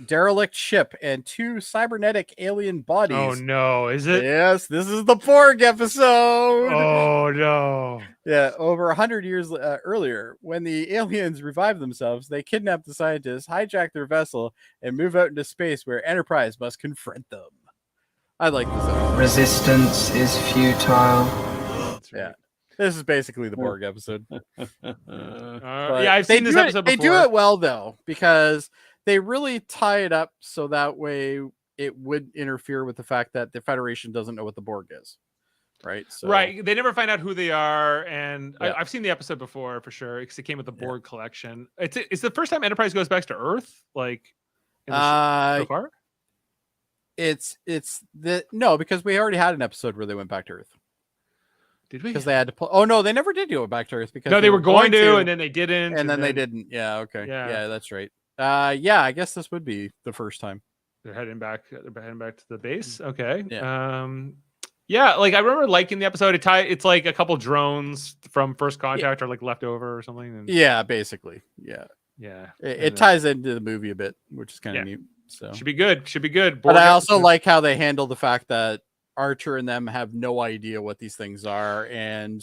Speaker 1: derelict ship and 2 cybernetic alien bodies.
Speaker 3: Oh no, is it?
Speaker 1: Yes, this is the Borg episode.
Speaker 3: Oh no.
Speaker 1: Yeah, over 100 years earlier, when the aliens revive themselves, they kidnap the scientists, hijack their vessel, and move out into space where Enterprise must confront them. I like this episode.
Speaker 9: Resistance is futile.
Speaker 3: That's right.
Speaker 1: Yeah. This is basically the Borg episode.
Speaker 3: Yeah, I've seen this episode
Speaker 1: They
Speaker 3: before.
Speaker 1: do it well, though, because they really tie it up so that way it would interfere with the fact that the Federation doesn't know what the Borg is. Right? So,
Speaker 3: Right. They never find out who they are. And
Speaker 1: Yeah.
Speaker 3: I've seen the episode before for sure, because it came with the Borg collection. It's the first time Enterprise goes back to Earth, like in the so far?
Speaker 1: No, because we already had an episode where they went back to Earth.
Speaker 3: Did we?
Speaker 1: Because they had to oh no, they never did go back to Earth because
Speaker 3: No, they were going to, and then they didn't.
Speaker 1: and then they didn't. Yeah, okay.
Speaker 3: Yeah.
Speaker 1: Yeah, that's right. Yeah, I guess this would be the first time.
Speaker 3: They're heading back to the base. Okay.
Speaker 1: Yeah.
Speaker 3: Yeah, like I remember liking the episode. It's like a couple drones from First Contact are like left over or something. And
Speaker 1: Yeah, basically. Yeah.
Speaker 3: yeah.
Speaker 1: It ties into the movie a bit, which is kind of neat. So
Speaker 3: Should be good. Should be good.
Speaker 1: but
Speaker 3: Borg
Speaker 1: I also
Speaker 3: episode.
Speaker 1: like how they handle the fact that Archer and them have no idea what these things are, and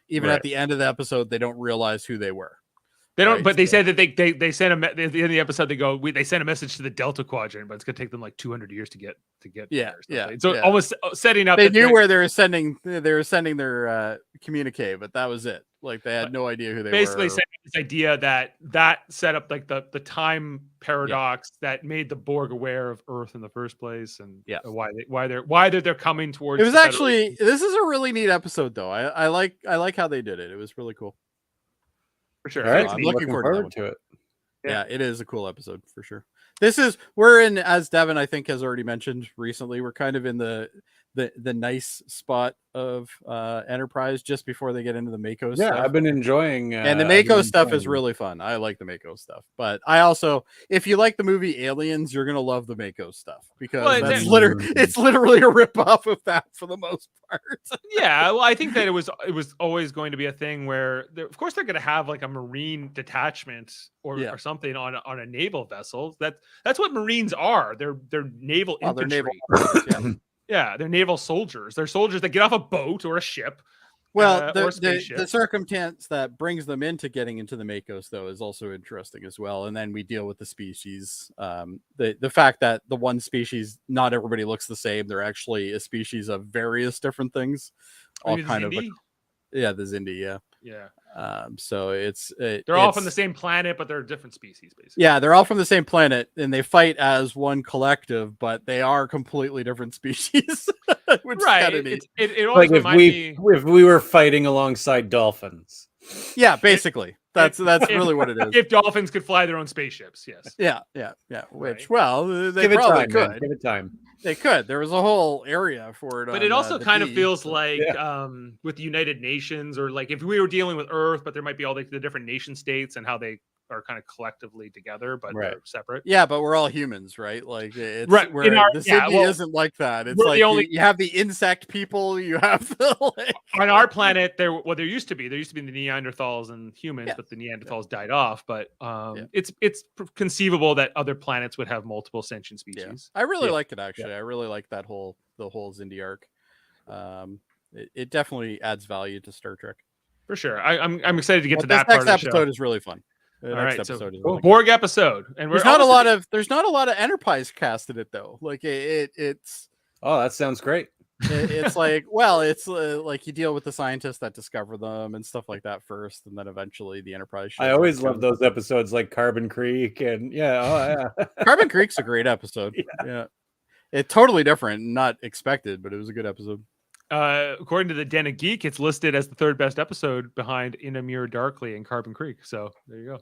Speaker 1: even
Speaker 3: Right.
Speaker 1: at the end of the episode, they don't realize who they were.
Speaker 3: They don't,
Speaker 1: right,
Speaker 3: but they
Speaker 1: so-
Speaker 3: said that they sent at the end of the episode. They go, they sent a message to the Delta Quadrant, but it's gonna take them like 200 years to get
Speaker 1: Yeah,
Speaker 3: there or
Speaker 1: yeah,
Speaker 3: something. So
Speaker 1: yeah.
Speaker 3: almost setting up.
Speaker 1: They
Speaker 3: that
Speaker 1: knew
Speaker 3: they're-
Speaker 1: where they were sending their communique, but that was it. Like they had no idea who they
Speaker 3: basically
Speaker 1: were.
Speaker 3: setting up this idea that set up like the time paradox that made the Borg aware of Earth in the first place, and
Speaker 1: Yeah.
Speaker 3: why they're coming towards.
Speaker 1: It was
Speaker 3: the
Speaker 1: actually this is a really neat episode though. I like how they did it. It was really cool.
Speaker 3: for sure.
Speaker 4: All right,
Speaker 1: I'm
Speaker 4: I'm
Speaker 1: looking
Speaker 4: looking
Speaker 1: forward to that
Speaker 4: forward
Speaker 1: one.
Speaker 4: to it.
Speaker 1: Yeah, it is a cool episode for sure. We're in, as Devin I think has already mentioned recently, we're kind of in the nice spot of Enterprise just before they get into the Mako
Speaker 4: Yeah,
Speaker 1: stuff.
Speaker 4: I've been enjoying.
Speaker 1: And the
Speaker 4: I've been
Speaker 1: Mako stuff is
Speaker 4: enjoying-
Speaker 1: really fun. I like the Mako stuff, but I also, if you like the movie Aliens, you're gonna love the Mako stuff because
Speaker 3: Well,
Speaker 1: that's
Speaker 3: then-
Speaker 1: it's literally a rip off of that for the most part.
Speaker 3: Yeah, well, I think that it was always going to be a thing where, of course, they're going to have like a Marine detachment or something on a naval vessel. That's what Marines are. They're naval
Speaker 1: Oh, they're
Speaker 3: infantry.
Speaker 1: naval.
Speaker 3: Yeah, they're naval soldiers. They're soldiers that get off a boat or a ship.
Speaker 1: Well,
Speaker 3: or
Speaker 1: the
Speaker 3: spaceship.
Speaker 1: circumstance that brings them into getting into the Makos, though, is also interesting as well. And then we deal with the species. The fact that the one species, not everybody looks the same. They're actually a species of various different things. All
Speaker 3: Maybe the
Speaker 1: kind of,
Speaker 3: Zindi?
Speaker 1: the Zindi, yeah.
Speaker 3: Yeah,
Speaker 1: So
Speaker 3: they're all from the same planet, but they're different species, basically.
Speaker 1: Yeah, they're all from the same planet, and they fight as one collective, but they are completely different species. Which is
Speaker 3: Right.
Speaker 1: kinda neat.
Speaker 3: It always
Speaker 4: Like
Speaker 3: reminds me.
Speaker 4: if we were fighting alongside dolphins.
Speaker 1: Yeah, basically. That's really what it is.
Speaker 3: If dolphins could fly their own spaceships, yes.
Speaker 1: Yeah. Which,
Speaker 3: Right.
Speaker 1: well, they
Speaker 4: Give it
Speaker 1: probably
Speaker 4: time,
Speaker 1: could.
Speaker 4: man. Give it time.
Speaker 1: They could. There was a whole area for it.
Speaker 3: But
Speaker 1: on,
Speaker 3: it also
Speaker 1: the
Speaker 3: kind of
Speaker 1: D,
Speaker 3: feels
Speaker 1: so-
Speaker 3: like with the United Nations, or like if we were dealing with Earth, but there might be all the different nation states and how they are kind of collectively together, but
Speaker 4: Right.
Speaker 3: they're separate.
Speaker 1: Yeah, but we're all humans, right? Like it's
Speaker 3: Right,
Speaker 1: where
Speaker 3: in our-
Speaker 1: the
Speaker 3: yeah,
Speaker 1: city
Speaker 3: well,
Speaker 1: isn't like that. It's
Speaker 3: we're the
Speaker 1: like
Speaker 3: only-
Speaker 1: you have the insect people, you have the like,
Speaker 3: On our planet, there used to be the Neanderthals and humans,
Speaker 1: Yeah.
Speaker 3: but the Neanderthals died off. But it's conceivable that other planets would have multiple sentient species.
Speaker 1: I really
Speaker 4: Yeah.
Speaker 1: liked it actually. I really like the whole Zindi arc. It definitely adds value to Star Trek.
Speaker 3: For sure. I'm excited to get
Speaker 1: But
Speaker 3: to
Speaker 1: this
Speaker 3: that part
Speaker 1: next
Speaker 3: of the
Speaker 1: episode
Speaker 3: show.
Speaker 1: is really fun. The
Speaker 3: All
Speaker 1: next
Speaker 3: right, so
Speaker 1: episode is really good.
Speaker 3: Borg episode, and
Speaker 1: There's not a lot of Enterprise cast in it though. Like it's
Speaker 4: Oh, that sounds great.
Speaker 1: it's like, well, it's like you deal with the scientists that discover them and stuff like that first, and then eventually the Enterprise.
Speaker 4: I
Speaker 1: shows up
Speaker 4: always
Speaker 1: to
Speaker 4: love
Speaker 1: them.
Speaker 4: those episodes like Carbon Creek and yeah.
Speaker 1: Carbon Creek's a great episode. Yeah. It's totally different, not expected, but it was a good episode.
Speaker 3: According to the Den of Geek, it's listed as the third best episode behind In a Mirror Darkly and Carbon Creek. So there you go.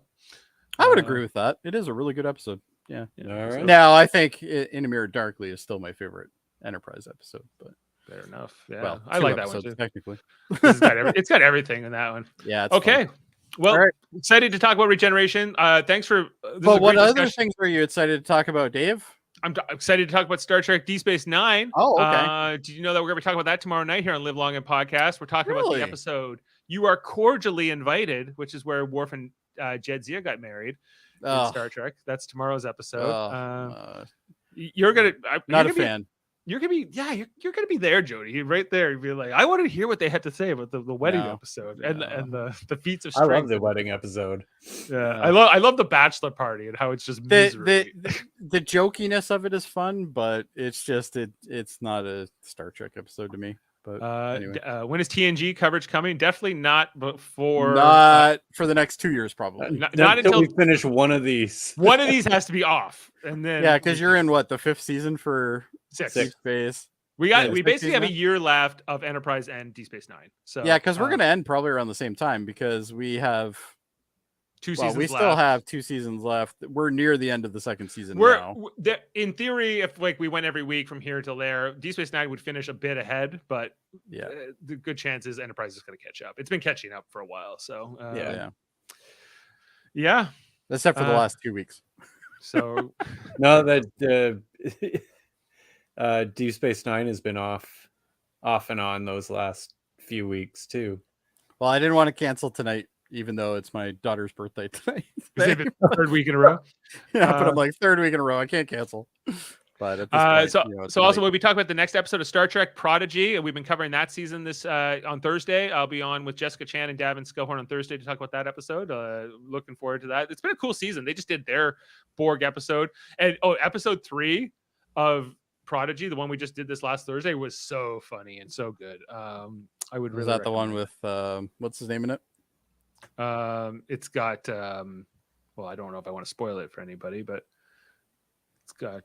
Speaker 1: I would agree with that. It is a really good episode. Yeah.
Speaker 4: All right.
Speaker 1: Now, I think In a Mirror Darkly is still my favorite Enterprise episode, but
Speaker 3: Fair enough. Yeah,
Speaker 1: well,
Speaker 3: I
Speaker 1: two
Speaker 3: like that one
Speaker 1: episodes,
Speaker 3: too.
Speaker 1: technically.
Speaker 3: It's got everything in that one.
Speaker 1: Yeah. It's
Speaker 3: Okay.
Speaker 1: fun.
Speaker 3: Well,
Speaker 1: All right.
Speaker 3: excited to talk about regeneration. Thanks for. This is
Speaker 1: But
Speaker 3: a
Speaker 1: what
Speaker 3: great
Speaker 1: other
Speaker 3: discussion.
Speaker 1: things were you excited to talk about, Dave?
Speaker 3: I'm excited to talk about Star Trek D Space Nine.
Speaker 1: Oh, okay.
Speaker 3: Did you know that we're going to be talking about that tomorrow night here on Live Long and Podcast? We're talking about
Speaker 1: Really?
Speaker 3: the episode "You Are Cordially Invited," which is where Worf and Jadzia got married.
Speaker 1: Oh.
Speaker 3: Star Trek. That's tomorrow's episode.
Speaker 1: Oh,
Speaker 3: You're gonna
Speaker 1: not a fan.
Speaker 3: You're gonna be you're gonna be there, Jody. You're right there. You'd be like, I wanted to hear what they had to say about the wedding
Speaker 1: No.
Speaker 3: episode and the feats of
Speaker 4: I
Speaker 3: strength.
Speaker 4: love the wedding episode.
Speaker 3: Yeah, I love the bachelor party and how it's just misery.
Speaker 1: The jokiness of it is fun, but it's just it's not a Star Trek episode to me. But anyway.
Speaker 3: When is TNG coverage coming? Definitely not before.
Speaker 1: Not for the next 2 years, probably.
Speaker 3: Not until
Speaker 4: we finish one of these.
Speaker 3: One of these has to be off, and then
Speaker 1: Yeah, because you're in what, the 5th season for
Speaker 3: six.
Speaker 1: Deep Space.
Speaker 3: We
Speaker 1: sixth
Speaker 3: basically have a
Speaker 1: season?
Speaker 3: year left of Enterprise and Deep Space Nine. So
Speaker 1: Yeah, because we're gonna end probably around the same time because we have
Speaker 3: 2 seasons.
Speaker 1: we
Speaker 3: left.
Speaker 1: still have 2 seasons left. We're near the end of the 2nd season now.
Speaker 3: In theory, if like we went every week from here till there, Deep Space Nine would finish a bit ahead, but
Speaker 1: Yeah.
Speaker 3: The good chance is Enterprise is going to catch up. It's been catching up for a while, so yeah.
Speaker 1: Except for the last 2 weeks.
Speaker 3: So
Speaker 4: No, that Deep Space Nine has been off and on those last few weeks too.
Speaker 1: Well, I didn't want to cancel tonight, even though it's my daughter's birthday tonight.
Speaker 3: third week in a row.
Speaker 1: Yeah, but I'm like 3rd week in a row. I can't cancel. But at this point,
Speaker 3: so also we'll be talking about the next episode of Star Trek Prodigy, and we've been covering that season this on Thursday. I'll be on with Jessica Chan and Davin Skellhorn on Thursday to talk about that episode. Looking forward to that. It's been a cool season. They just did their Borg episode, and episode 3 of Prodigy, the one we just did this last Thursday, was so funny and so good. I would
Speaker 1: was
Speaker 3: really
Speaker 1: that the one with what's his name in it?
Speaker 3: It's got well, I don't know if I want to spoil it for anybody, but it's got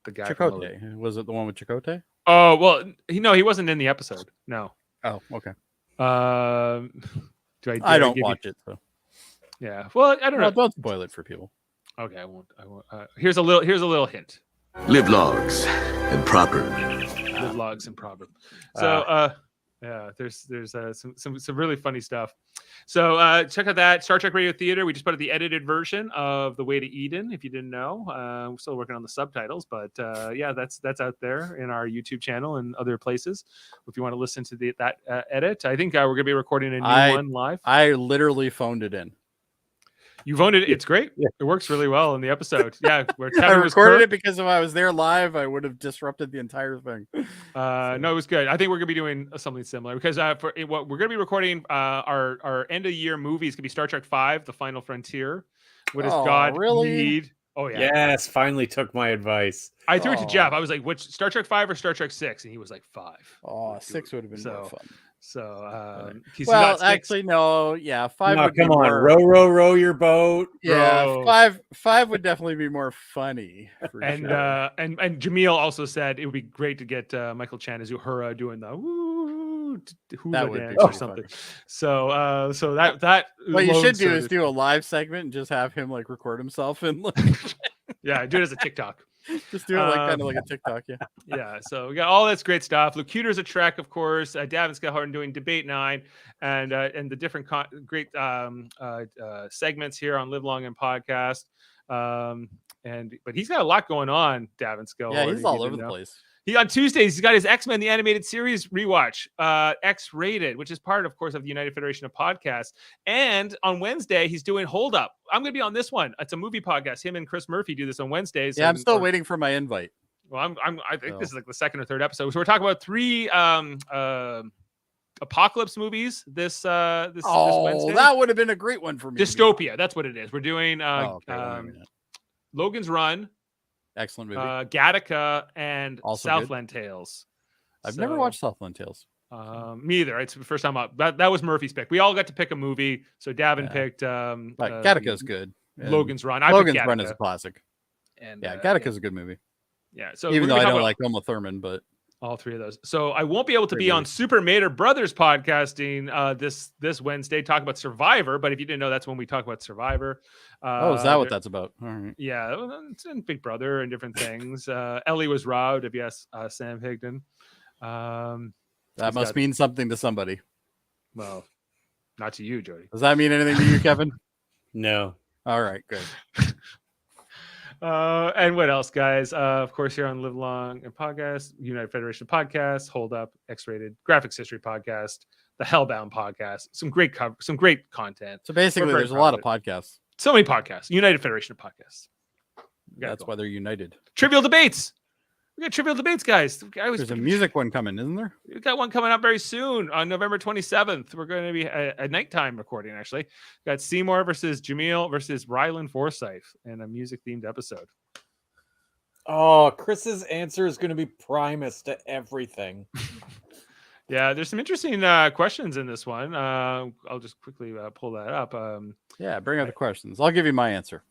Speaker 3: the guy from
Speaker 1: Chakotay. Was it the one with Chakotay?
Speaker 3: Oh, well, he wasn't in the episode. No.
Speaker 1: Oh, okay.
Speaker 3: I
Speaker 1: don't watch it, so
Speaker 3: yeah. Well, I don't know.
Speaker 1: Don't spoil it for people.
Speaker 3: Okay, I won't. Here's a little hint.
Speaker 10: Live logs and proper.
Speaker 3: Live logs and proverb. So yeah, there's some really funny stuff. So check out that Star Trek Radio Theater. We just put out the edited version of The Way to Eden. If you didn't know, we're still working on the subtitles, but yeah, that's out there in our YouTube channel and other places. If you want to listen to that edit, I think we're gonna be recording a new one live.
Speaker 1: I literally phoned it in.
Speaker 3: You voted. It's great. Yeah. It works really well in the episode. Yeah, where
Speaker 1: I recorded it because if I was there live, I would have disrupted the entire thing.
Speaker 3: No, it was good. I think we're gonna be doing something similar because what we're gonna be recording our end of year movies could be Star Trek V, The Final Frontier. What does God need? Oh yeah.
Speaker 4: Yes, finally took my advice.
Speaker 3: I threw it to Jeff. I was like, which Star Trek 5 or Star Trek 6? And he was like 5.
Speaker 1: Oh, 6 would have been more fun.
Speaker 3: So
Speaker 1: well, actually, no, yeah, 5
Speaker 4: no,
Speaker 1: would
Speaker 4: come
Speaker 1: be
Speaker 4: on,
Speaker 1: more...
Speaker 4: row your boat.
Speaker 1: Yeah,
Speaker 3: row.
Speaker 1: five would definitely be more funny.
Speaker 3: And
Speaker 1: sure.
Speaker 3: and Jaemeel also said it would be great to get Michael Chan as Uhura doing the hula dance or something.
Speaker 1: Funny.
Speaker 3: So that
Speaker 1: what you should do is do a live segment and just have him like record himself and like
Speaker 3: yeah, do it as a TikTok.
Speaker 1: Just do it like kind of like a TikTok, yeah.
Speaker 3: Yeah, so we got all that's great stuff. Locutor's a Trek, of course. Davin Skellhorn doing Debate 9, and the different great segments here on Live Long and Podcast. But he's got a lot going on, Davin Skellhorn.
Speaker 1: Yeah, he's all over the place.
Speaker 3: On Tuesdays, he's got his X-Men, the animated series rewatch, X-rated, which is part, of course, of the United Federation of Podcasts. And on Wednesday, he's doing Hold Up. I'm going to be on this one. It's a movie podcast. Him and Chris Murphy do this on Wednesdays.
Speaker 1: Yeah, I'm still waiting for my invite.
Speaker 3: Well, I think this is like the 2nd or 3rd episode. So we're talking about 3 apocalypse movies this Wednesday.
Speaker 1: That would have been a great one for me.
Speaker 3: Dystopia. That's what it is. We're doing Logan's Run.
Speaker 1: Excellent movie.
Speaker 3: Gattaca and
Speaker 1: Also
Speaker 3: Southland Tales.
Speaker 1: I've never watched Southland Tales.
Speaker 3: Me either. It's the first time up. That was Murphy's pick. We all got to pick a movie. So Davin picked
Speaker 1: Gattaca's good.
Speaker 3: Logan's Run.
Speaker 1: Logan's Run is a classic.
Speaker 3: And
Speaker 1: Gattaca's a good movie.
Speaker 3: Yeah. So
Speaker 1: even though I don't like Uma Thurman, but
Speaker 3: all 3 of those. So I won't be able to be on Super Mater Brothers podcasting this Wednesday, talk about Survivor. But if you didn't know, that's when we talk about Survivor.
Speaker 1: Is that what that's about? All right.
Speaker 3: Yeah, it's in Big Brother and different things. Ellie was robbed. If you ask Sam Higdon,
Speaker 1: that must mean something to somebody.
Speaker 3: Well, not to you, Jody.
Speaker 1: Does that mean anything to you, Kevin?
Speaker 4: No.
Speaker 1: All right, good.
Speaker 3: And what else, guys? Of course, here on Live Long and Podcast, United Federation Podcast, Hold Up, X-Rated, Graphics History Podcast, the Hellbound Podcast. Some great content.
Speaker 1: So basically, there's a lot of podcasts.
Speaker 3: So many podcasts. United Federation of Podcasts.
Speaker 1: That's why they're united.
Speaker 3: Trivial debates. We got trivial debates, guys.
Speaker 1: There's a music one coming, isn't there?
Speaker 3: We've got one coming up very soon on November 27th. We're going to be a nighttime recording, actually. We've got Seymour versus Jaemeel versus Ryland Forsyth in a music-themed episode.
Speaker 4: Oh, Chris's answer is going to be Primus to everything.
Speaker 3: Yeah, there's some interesting questions in this one. I'll just quickly pull that up.
Speaker 1: Yeah, bring up the questions. I'll give you my answer.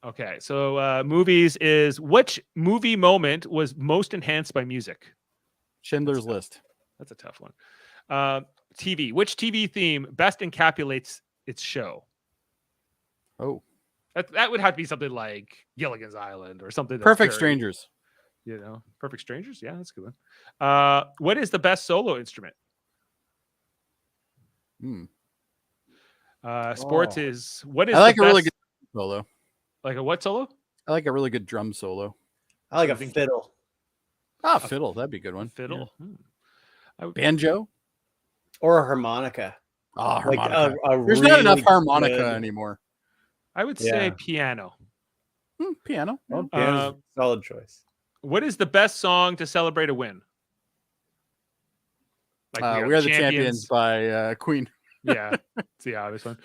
Speaker 3: Okay, so movies is which movie moment was most enhanced by music?
Speaker 1: Schindler's List.
Speaker 3: That's a tough one. TV. Which TV theme best encapsulates its show?
Speaker 1: Oh,
Speaker 3: that would have to be something like Gilligan's Island or something. That's
Speaker 1: Perfect
Speaker 3: very,
Speaker 1: Strangers.
Speaker 3: You know, Perfect Strangers. Yeah, that's a good one. What is the best solo instrument? Sports is what is?
Speaker 1: I like
Speaker 3: the
Speaker 1: a really
Speaker 3: best-
Speaker 1: good solo.
Speaker 3: Like a what solo?
Speaker 1: I like a really good drum solo.
Speaker 4: I like a fiddle.
Speaker 1: Ah, fiddle. That'd be a good one.
Speaker 3: Fiddle.
Speaker 1: Yeah. Banjo.
Speaker 4: Or a harmonica.
Speaker 1: Ah,
Speaker 4: Like
Speaker 1: harmonica.
Speaker 4: a
Speaker 1: There's not enough
Speaker 4: really
Speaker 1: harmonica
Speaker 4: good-
Speaker 1: anymore.
Speaker 3: I would say piano.
Speaker 1: Piano.
Speaker 4: Oh, piano's a solid choice.
Speaker 3: What is the best song to celebrate a win? Like
Speaker 1: We Are the Champions by Queen.
Speaker 3: Yeah, it's the obvious one.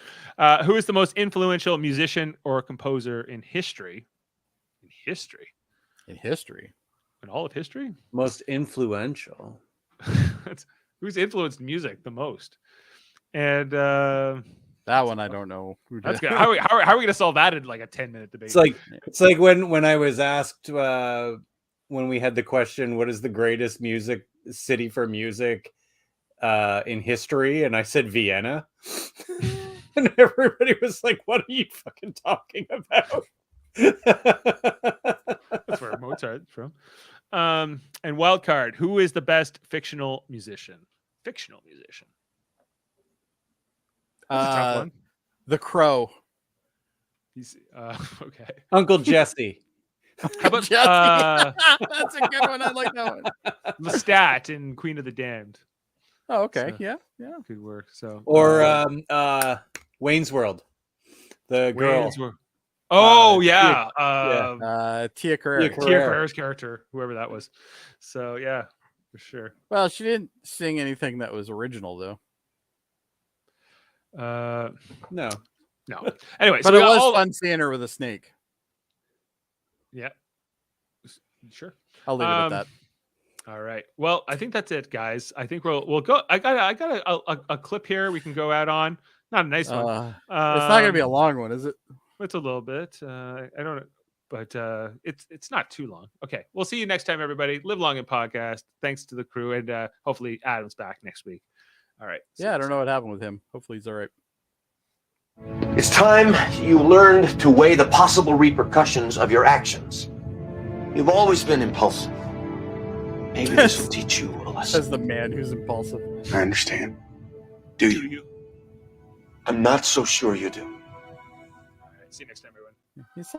Speaker 3: Who is the most influential musician or composer in history? In history?
Speaker 1: In history?
Speaker 3: In all of history?
Speaker 4: Most influential.
Speaker 3: Who's influenced music the most? And
Speaker 1: that one I don't know.
Speaker 3: That's good. How are we going to solve that in like a 10-minute debate?
Speaker 4: It's like when I was asked when we had the question, what is the greatest city for music in history? And I said Vienna. And everybody was like, what are you fucking talking about?
Speaker 3: That's where Mozart's from. And wild card, who is the best fictional musician? Fictional musician. That's a tough one.
Speaker 1: The Crow.
Speaker 3: He's okay.
Speaker 4: Uncle Jesse.
Speaker 3: How about
Speaker 1: That's a good one. I like that one.
Speaker 3: Lestat in Queen of the Damned?
Speaker 1: Oh, okay.
Speaker 3: So,
Speaker 1: yeah.
Speaker 3: Good work. So
Speaker 4: Or Wayne's World. The girl.
Speaker 3: Oh,
Speaker 1: Tia Carrere.
Speaker 3: Tia Carrere's character, whoever that was. So yeah, for sure.
Speaker 1: Well, she didn't sing anything that was original though.
Speaker 4: No.
Speaker 3: Anyway,
Speaker 1: but
Speaker 3: so
Speaker 1: it was fun seeing her with a snake.
Speaker 3: Yeah. Sure.
Speaker 1: I'll leave it at that.
Speaker 3: All right. Well, I think that's it, guys. I think we'll go. I got a clip here we can go out on. Not a nice one.
Speaker 1: It's not going to be a long one, is it?
Speaker 3: It's a little bit. I don't know, but it's not too long. Okay. We'll see you next time, everybody. Live long and podcast. Thanks to the crew, and hopefully Adam's back next week. All right.
Speaker 1: Yeah, I don't know what happened with him. Hopefully he's all right.
Speaker 5: It's time you learned to weigh the possible repercussions of your actions. You've always been impulsive. Maybe this will teach you a lesson.
Speaker 1: Says the man who's impulsive.
Speaker 8: I understand. Do you?
Speaker 5: I'm not so sure you do.
Speaker 3: All right. See you next time, everyone.
Speaker 1: He's